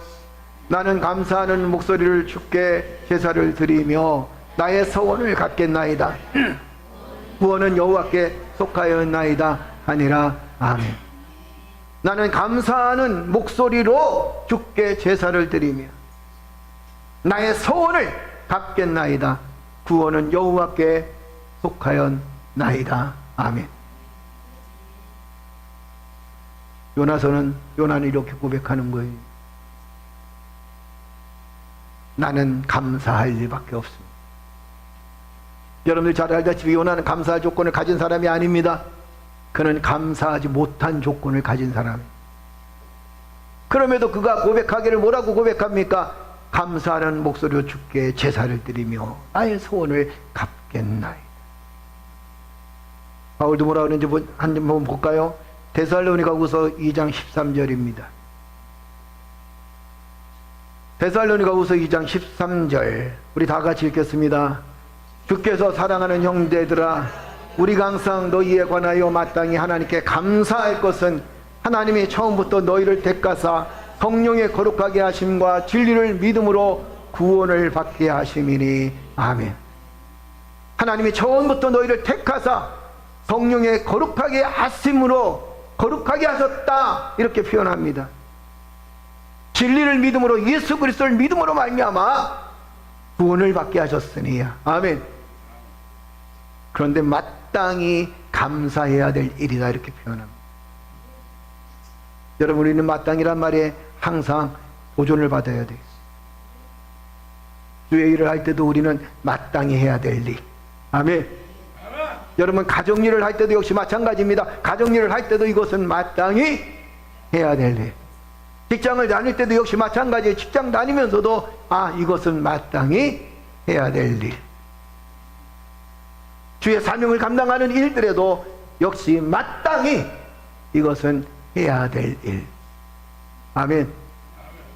나는 감사하는 목소리를 주께 제사를 드리며 나의 서원을 갖겠나이다. 구원은 여호와께 속하였나이다 하니라. 아멘. 나는 감사하는 목소리로 주께 제사를 드리며 나의 서원을 갖겠나이다. 구원은 여호와께 속하였나이다. 아멘. 요나는 이렇게 고백하는 거예요. 나는 감사할 일밖에 없습니다. 여러분들 잘 알다시피 요나는 감사할 조건을 가진 사람이 아닙니다. 그는 감사하지 못한 조건을 가진 사람이에요. 그럼에도 그가 고백하기를 뭐라고 고백합니까? 감사하는 목소리로 주께 제사를 드리며 나의 소원을 갚겠나이다. 바울도 뭐라 그러는지 한번 볼까요? 데살로니가후서 2장 13절입니다. 데살로니가후서 2장 13절 우리 다 같이 읽겠습니다. 주께서 사랑하는 형제들아, 우리가 항상 너희에 관하여 마땅히 하나님께 감사할 것은 하나님이 처음부터 너희를 택하사 성령의 거룩하게 하심과 진리를 믿음으로 구원을 받게 하심이니. 아멘. 하나님이 처음부터 너희를 택하사 성령의 거룩하게 하심으로 거룩하게 하셨다, 이렇게 표현합니다. 진리를 믿음으로, 예수 그리스도를 믿음으로 말미암아 구원을 받게 하셨으니. 아멘. 그런데 마땅히 감사해야 될 일이다, 이렇게 표현합니다. 여러분, 우리는 마땅이란 말에 항상 도전을 받아야 돼요. 주의 일을 할 때도 우리는 마땅히 해야 될 일. 아멘. 여러분, 가정일을 할 때도 역시 마찬가지입니다. 가정일을 할 때도 이것은 마땅히 해야 될 일. 직장을 다닐 때도 역시 마찬가지예요. 직장 다니면서도 이것은 마땅히 해야 될 일. 주의 사명을 감당하는 일들에도 역시 마땅히 이것은 해야 될 일. 아멘.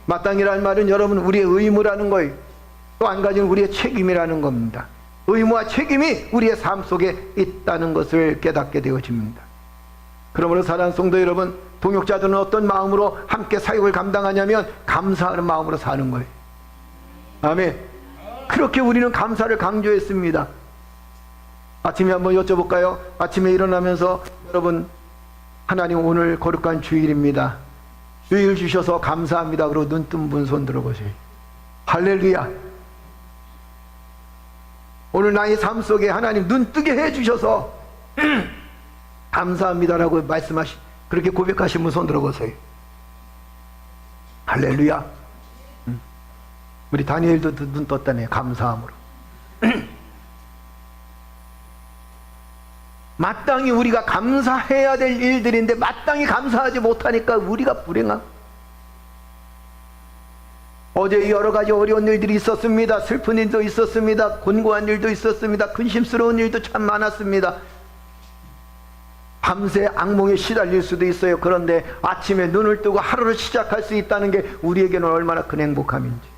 마땅이라는 말은 여러분 우리의 의무라는 거예요. 또 한 가지는 우리의 책임이라는 겁니다. 의무와 책임이 우리의 삶 속에 있다는 것을 깨닫게 되어집니다. 그러므로 사랑하는 성도 여러분, 동역자들은 어떤 마음으로 함께 사역을 감당하냐면 감사하는 마음으로 사는 거예요. 아멘. 그렇게 우리는 감사를 강조했습니다. 아침에 한번 여쭤볼까요? 아침에 일어나면서 여러분, 하나님 오늘 거룩한 주일입니다. 주일 주셔서 감사합니다. 그리고 눈 뜬 분 손 들어보세요. 할렐루야. 오늘 나의 삶 속에 하나님 눈 뜨게 해주셔서 감사합니다라고 그렇게 고백하신 분 손 들어보세요. 할렐루야. 우리 다니엘도 눈 떴다네, 감사함으로. 마땅히 우리가 감사해야 될 일들인데 마땅히 감사하지 못하니까 우리가 불행함. 어제 여러 가지 어려운 일들이 있었습니다. 슬픈 일도 있었습니다. 곤고한 일도 있었습니다. 근심스러운 일도 참 많았습니다. 밤새 악몽에 시달릴 수도 있어요. 그런데 아침에 눈을 뜨고 하루를 시작할 수 있다는 게 우리에게는 얼마나 큰 행복함인지.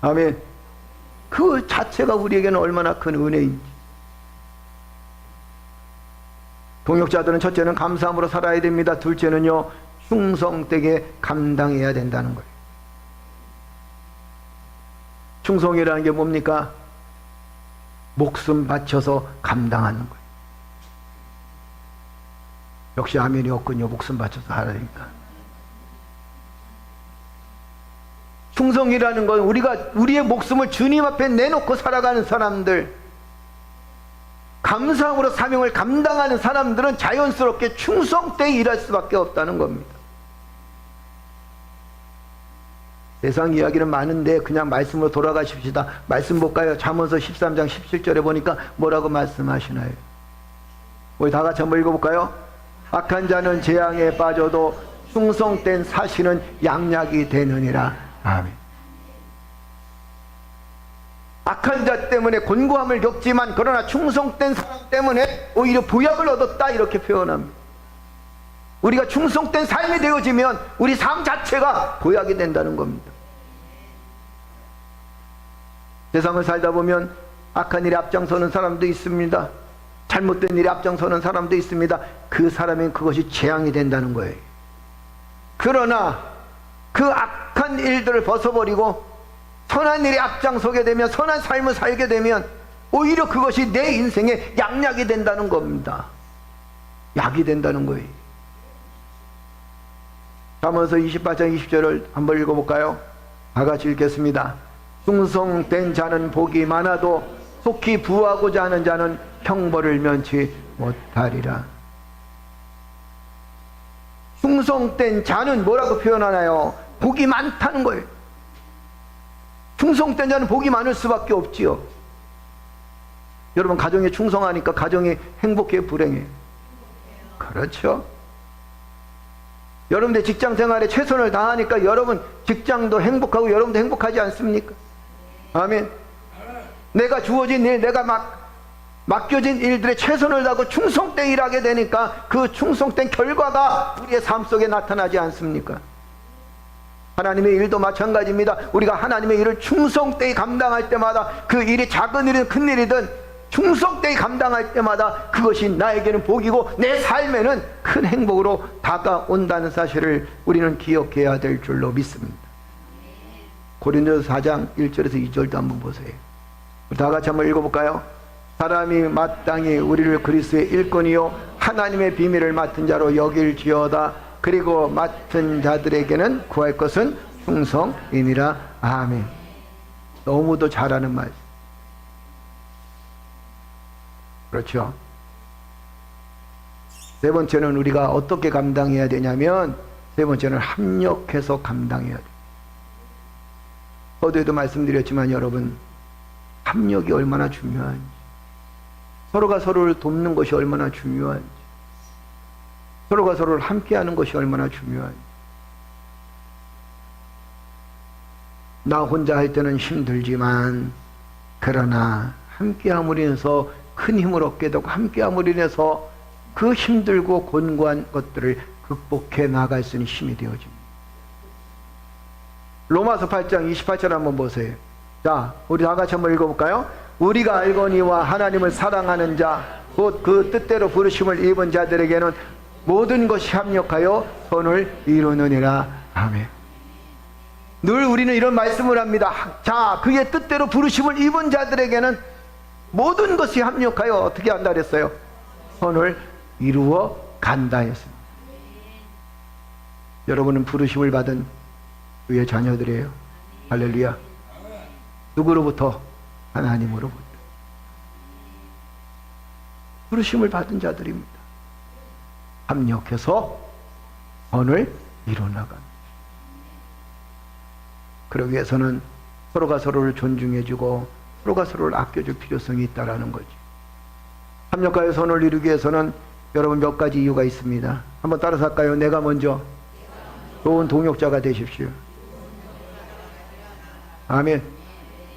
아멘. 그 자체가 우리에게는 얼마나 큰 은혜인지. 동역자들은 첫째는 감사함으로 살아야 됩니다. 둘째는요, 충성되게 감당해야 된다는 거예요. 충성이라는 게 뭡니까? 목숨 바쳐서 감당하는 거예요. 역시 아멘이 없군요. 목숨 바쳐서 살아야 됩니다. 충성이라는 건 우리의 목숨을 주님 앞에 내놓고 살아가는 사람들, 감사함으로 사명을 감당하는 사람들은 자연스럽게 충성되게 일할 수밖에 없다는 겁니다. 세상 이야기는 많은데 그냥 말씀으로 돌아가십시다. 말씀 볼까요? 잠언서 13장 17절에 보니까 뭐라고 말씀하시나요? 우리 다 같이 한번 읽어볼까요? 악한 자는 재앙에 빠져도 충성된 사신은 양약이 되느니라. 아멘. 악한 자 때문에 곤고함을 겪지만 그러나 충성된 사람 때문에 오히려 보약을 얻었다, 이렇게 표현합니다. 우리가 충성된 삶이 되어지면 우리 삶 자체가 보약이 된다는 겁니다. 세상을 살다 보면 악한 일에 앞장서는 사람도 있습니다. 잘못된 일에 앞장서는 사람도 있습니다. 그 사람은 그것이 재앙이 된다는 거예요. 그러나 그 악한 일들을 벗어버리고 선한 일에 앞장서게 되면, 선한 삶을 살게 되면 오히려 그것이 내 인생의 양약이 된다는 겁니다. 약이 된다는 거예요. 잠언서 28장 20절을 한번 읽어볼까요? 다 같이 읽겠습니다. 충성된 자는 복이 많아도 속히 부하고자 하는 자는 형벌을 면치 못하리라. 충성된 자는 뭐라고 표현하나요? 복이 많다는 거예요. 충성된 자는 복이 많을 수밖에 없지요. 여러분, 가정에 충성하니까 가정이 행복해요, 불행해요? 그렇죠. 여러분들 직장 생활에 최선을 다하니까 여러분 직장도 행복하고 여러분도 행복하지 않습니까? 아멘. 내가 주어진 일, 내가 맡겨진 일들에 최선을 다하고 충성되게 일하게 되니까 그 충성된 결과가 우리의 삶 속에 나타나지 않습니까? 하나님의 일도 마찬가지입니다. 우리가 하나님의 일을 충성되게 감당할 때마다, 그 일이 작은 일이든 큰 일이든 충성되게 감당할 때마다 그것이 나에게는 복이고 내 삶에는 큰 행복으로 다가온다는 사실을 우리는 기억해야 될 줄로 믿습니다. 고린도서 4장 1절에서 2절도 한번 보세요. 다 같이 한번 읽어볼까요? 사람이 마땅히 우리를 그리스도의 일꾼이요 하나님의 비밀을 맡은 자로 여길지어다. 그리고 맡은 자들에게는 구할 것은 충성이니라. 아멘. 너무도 잘하는 말. 그렇죠. 세 번째는 우리가 어떻게 감당해야 되냐면, 세 번째는 합력해서 감당해야 돼요. 서두에도 말씀드렸지만 여러분, 합력이 얼마나 중요한지, 서로가 서로를 돕는 것이 얼마나 중요한지, 서로가 서로를 함께하는 것이 얼마나 중요한지. 나 혼자 할 때는 힘들지만 그러나 함께함으로 인해서 큰 힘을 얻게 되고, 함께함으로 인해서 그 힘들고 곤고한 것들을 극복해 나갈 수 있는 힘이 되어집니다. 로마서 8장 28절 한번 보세요. 자, 우리 다 같이 한번 읽어볼까요? 우리가 알거니와 하나님을 사랑하는 자, 곧 그 뜻대로 부르심을 입은 자들에게는 모든 것이 합력하여 선을 이루느니라. 아멘. 늘 우리는 이런 말씀을 합니다. 자, 그의 뜻대로 부르심을 입은 자들에게는 모든 것이 합력하여 어떻게 한다 그랬어요? 선을 이루어 간다 했습니다. 여러분은 부르심을 받은 주의 자녀들이에요. 할렐루야. 누구로부터? 하나님으로부터. 부르심을 받은 자들입니다. 합력해서 선을 이뤄나간다. 그러기 위해서는 서로가 서로를 존중해주고 서로가 서로를 아껴줄 필요성이 있다는 거지. 합력하여 선을 이루기 위해서는 여러분 몇 가지 이유가 있습니다. 한번 따라서 할까요? 내가 먼저 좋은 동역자가 되십시오. 아멘.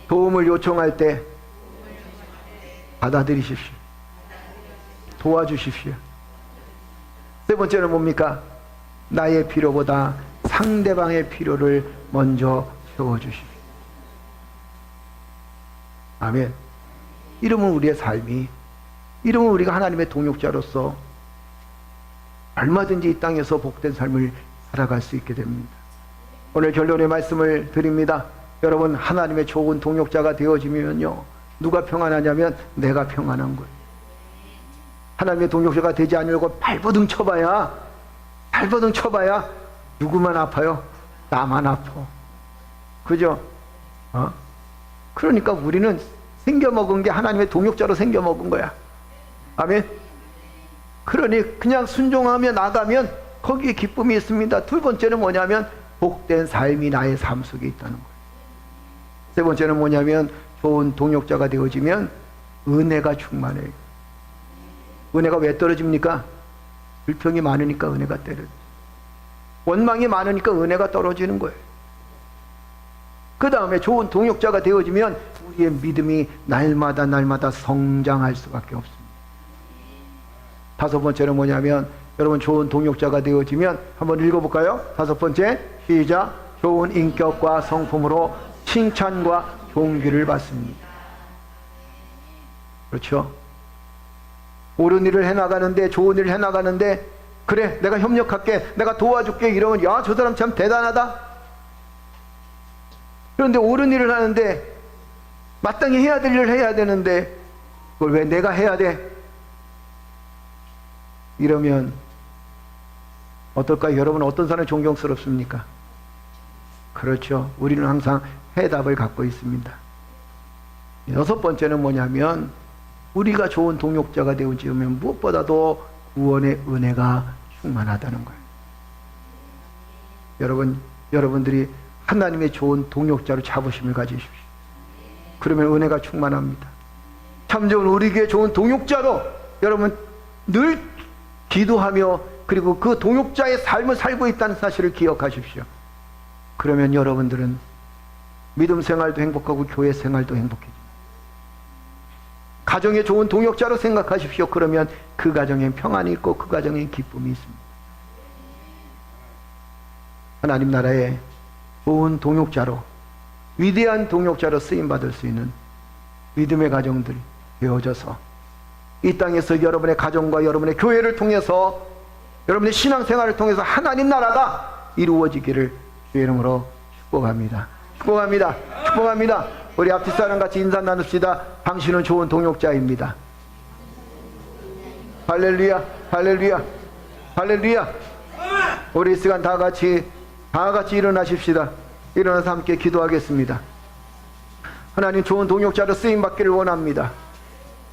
도움을 요청할 때 받아들이십시오. 도와주십시오. 세 번째는 뭡니까? 나의 필요보다 상대방의 필요를 먼저 채워주십시오. 아멘. 이러면 우리의 삶이, 이러면 우리가 하나님의 동역자로서 얼마든지 이 땅에서 복된 삶을 살아갈 수 있게 됩니다. 오늘 결론의 말씀을 드립니다. 여러분, 하나님의 좋은 동역자가 되어지면요, 누가 평안하냐면 내가 평안한 거예요. 하나님의 동역자가 되지 않으려고 발버둥 쳐봐야 누구만 아파요? 나만 아파. 그죠? 그러니까 우리는 생겨먹은 게 하나님의 동역자로 생겨먹은 거야. 아멘. 그러니 그냥 순종하며 나가면 거기에 기쁨이 있습니다. 두 번째는 뭐냐면 복된 삶이 나의 삶 속에 있다는 거예요. 세 번째는 뭐냐면 좋은 동역자가 되어지면 은혜가 충만해요. 은혜가 왜 떨어집니까? 불평이 많으니까 은혜가 떨어져요. 원망이 많으니까 은혜가 떨어지는 거예요. 그 다음에 좋은 동역자가 되어지면 우리의 믿음이 날마다 성장할 수밖에 없습니다. 다섯 번째는 뭐냐면 여러분, 좋은 동역자가 되어지면 한번 읽어볼까요? 다섯 번째, 시작. 좋은 인격과 성품으로 칭찬과 존귀를 받습니다. 그렇죠? 옳은 일을 해나가는데, 좋은 일을 해나가는데, 그래 내가 협력할게, 내가 도와줄게 이러면 야, 저 사람 참 대단하다. 그런데 옳은 일을 하는데 마땅히 해야 될 일을 해야 되는데 그걸 왜 내가 해야 돼? 이러면 어떨까요? 여러분, 어떤 사람이 존경스럽습니까? 그렇죠. 우리는 항상 해답을 갖고 있습니다. 여섯 번째는 뭐냐면 우리가 좋은 동역자가 되어지면 무엇보다도 구원의 은혜가 충만하다는 거예요. 여러분들이 하나님의 좋은 동역자로 자부심을 가지십시오. 그러면 은혜가 충만합니다. 참 좋은 우리 교회 좋은 동역자로 여러분 늘 기도하며 그리고 그 동역자의 삶을 살고 있다는 사실을 기억하십시오. 그러면 여러분들은 믿음 생활도 행복하고 교회 생활도 행복해집니다. 가정에 좋은 동역자로 생각하십시오. 그러면 그 가정엔 평안이 있고 그 가정엔 기쁨이 있습니다. 하나님 나라에 좋은 동역자로, 위대한 동역자로 쓰임받을 수 있는 믿음의 가정들이 되어져서 이 땅에서 여러분의 가정과 여러분의 교회를 통해서 여러분의 신앙생활을 통해서 하나님 나라가 이루어지기를 주의 이름으로 축복합니다. 축복합니다. 축복합니다. 우리 앞뒤 사람 같이 인사 나눕시다. 당신은 좋은 동역자입니다. 할렐루야, 할렐루야, 할렐루야. 우리 이 시간 다 같이 일어나십시다. 일어나서 함께 기도하겠습니다. 하나님, 좋은 동역자로 쓰임받기를 원합니다.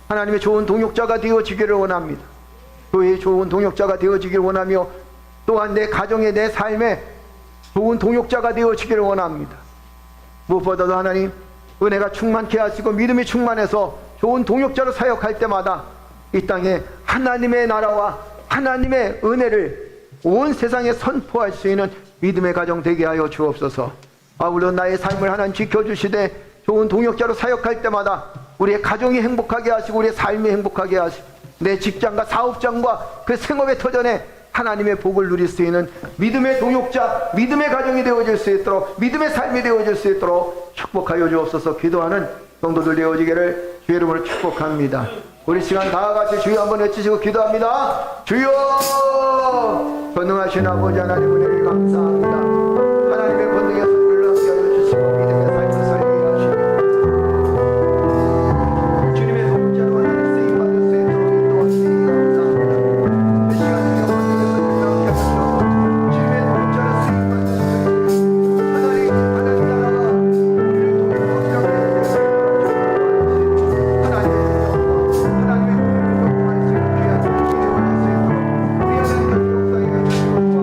하나님의 좋은 동역자가 되어지기를 원합니다. 교회의 좋은 동역자가 되어지기를 원하며 또한 내 가정의 내 삶에 좋은 동역자가 되어지기를 원합니다. 무엇보다도 하나님, 은혜가 충만케 하시고 믿음이 충만해서 좋은 동역자로 사역할 때마다 이 땅에 하나님의 나라와 하나님의 은혜를 온 세상에 선포할 수 있는 믿음의 가정 되게 하여 주옵소서. 아울러 나의 삶을 하나님 지켜주시되 좋은 동역자로 사역할 때마다 우리의 가정이 행복하게 하시고 우리의 삶이 행복하게 하시고 내 직장과 사업장과 그 생업의 터전에 하나님의 복을 누릴 수 있는 믿음의 동역자, 믿음의 가정이 되어질 수 있도록, 믿음의 삶이 되어질 수 있도록 축복하여 주옵소서. 기도하는 성도들 되어지기를 주의 이름으로 축복합니다. 우리 시간 다 같이 주여 한번 외치시고 기도합니다. 주여! 전능하신 아버지 하나님, 은혜를 감사합니다. 하나님의 권능의 선물을 함께 하여 주시고 믿음의 삶을 살게 하시고 주님의 동자로 하나님 쓰임받을 수 있도록 인도하시니 감사합니다. 이 시간 주여 권능의 선물을 함께 하시고 주님의 동자로 쓰임받을 수 있도록 하나님 나라가 우리를 동역하게 하시고 하나님의 공동할 수 있는 귀한 일이 원할 수 있도록 우리 하나님의 역사에 주시옵소서.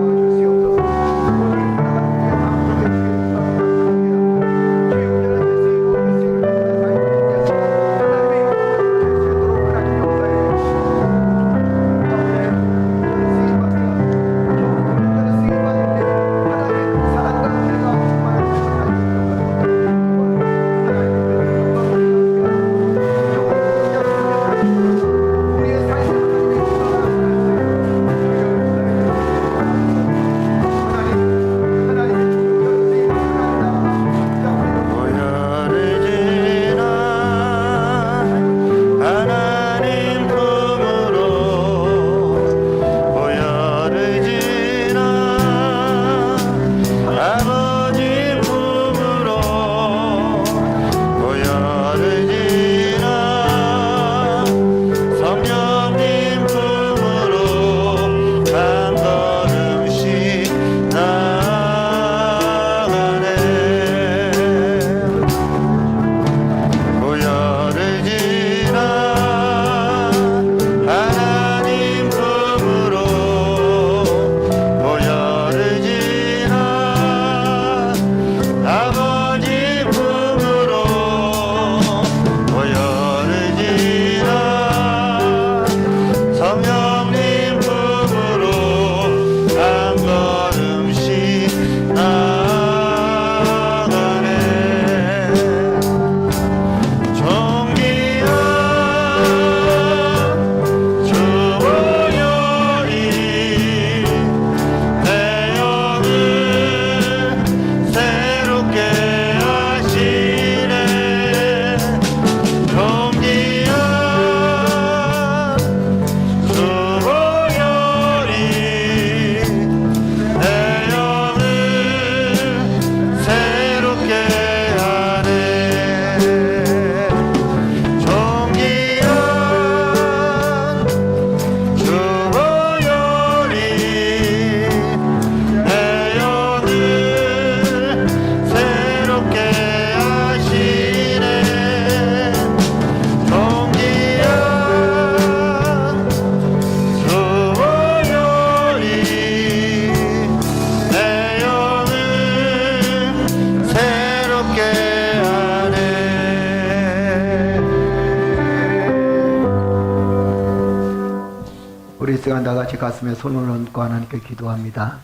시간 다 같이 가슴에 손을 얹고 하나님께 기도합니다.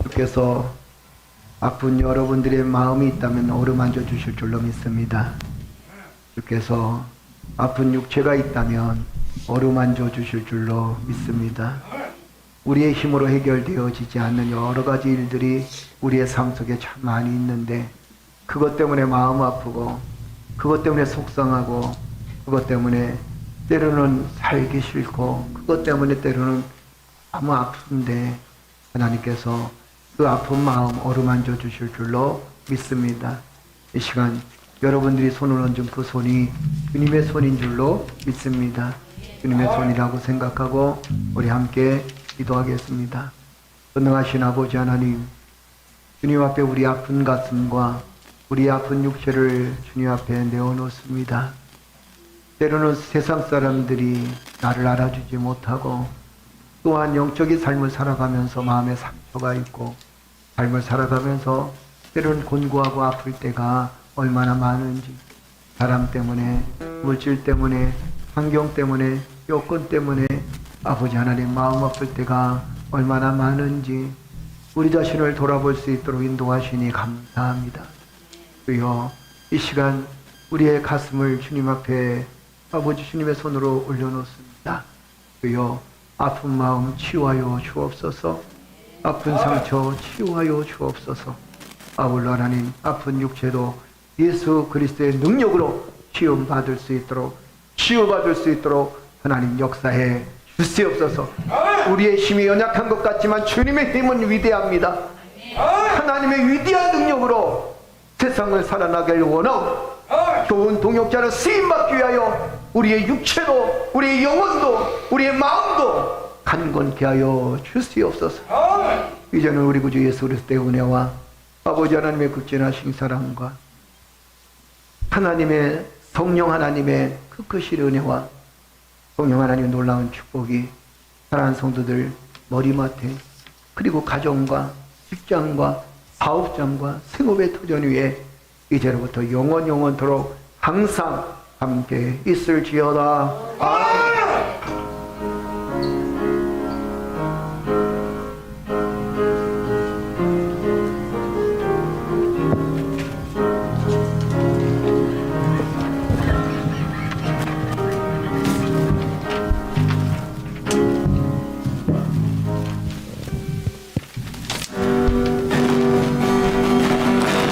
주께서 아픈 여러분들의 마음이 있다면 어루만져 주실 줄로 믿습니다. 주께서 아픈 육체가 있다면 어루만져 주실 줄로 믿습니다. 우리의 힘으로 해결되어지지 않는 여러 가지 일들이 우리의 삶 속에 참 많이 있는데 그것 때문에 마음 아프고 그것 때문에 속상하고 그것 때문에 때로는 살기 싫고 그것 때문에 때로는 너무 아픈데 하나님께서 그 아픈 마음 어루만져 주실 줄로 믿습니다. 이 시간 여러분들이 손을 얹은 그 손이 주님의 손인 줄로 믿습니다. 주님의 손이라고 생각하고 우리 함께 기도하겠습니다. 전능하신 아버지 하나님, 주님 앞에 우리 아픈 가슴과 우리 아픈 육체를 주님 앞에 내어놓습니다. 때로는 세상 사람들이 나를 알아주지 못하고 또한 영적인 삶을 살아가면서 마음에 상처가 있고 삶을 살아가면서 때로는 곤고하고 아플 때가 얼마나 많은지 사람 때문에 물질 때문에 환경 때문에 여건 때문에 아버지 하나님 마음 아플 때가 얼마나 많은지 우리 자신을 돌아볼 수 있도록 인도하시니 감사합니다. 주여 이 시간 우리의 가슴을 주님 앞에 아버지 주님의 손으로 올려놓습니다. 주여 아픈 마음 치유하여 주옵소서. 아픈 상처 치유하여 주옵소서. 아울러 하나님 아픈 육체도 예수 그리스도의 능력으로 치유받을 수 있도록 하나님 역사해 주시옵소서. 우리의 힘이 연약한 것 같지만 주님의 힘은 위대합니다. 하나님의 위대한 능력으로 세상을 살아나길 원하고 좋은 동역자를 쓰임받기 위하여 우리의 육체도 우리의 영혼도 우리의 마음도 간건케 하여 주시옵소서. 이제는 우리 구주 예수 그리스도의 은혜와 아버지 하나님의 극진하신 사랑과 하나님의 성령 하나님의 그 크신 은혜와 성령 하나님의 놀라운 축복이 사랑하는 성도들 머리맡에 그리고 가정과 직장과 사업장과 생업의 터전 위에 이제로부터 영원토록 항상 함께 있을지어다. 아멘.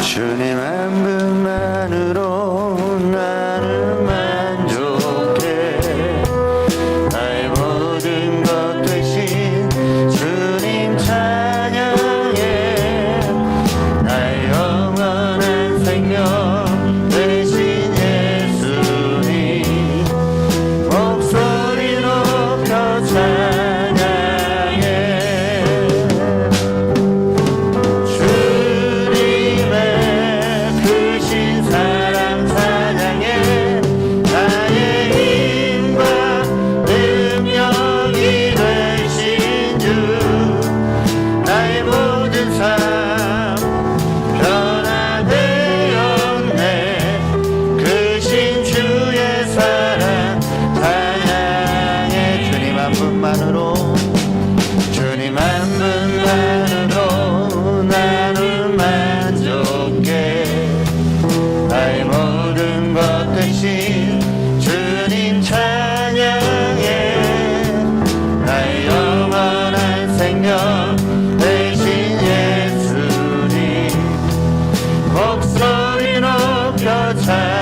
주님 한 분만으로 나는 만족해. 나의 모든 것 되신 주님 찬양해. 나의 영원한 생명 되신 예수님 목소리 높여 찬양해. 주님 한 분만으로 나는 만족해. 나의 모든 것 되신 주님 찬양해. 나의 영원한 생명 되신 예수님 목소리 높여 찬양해.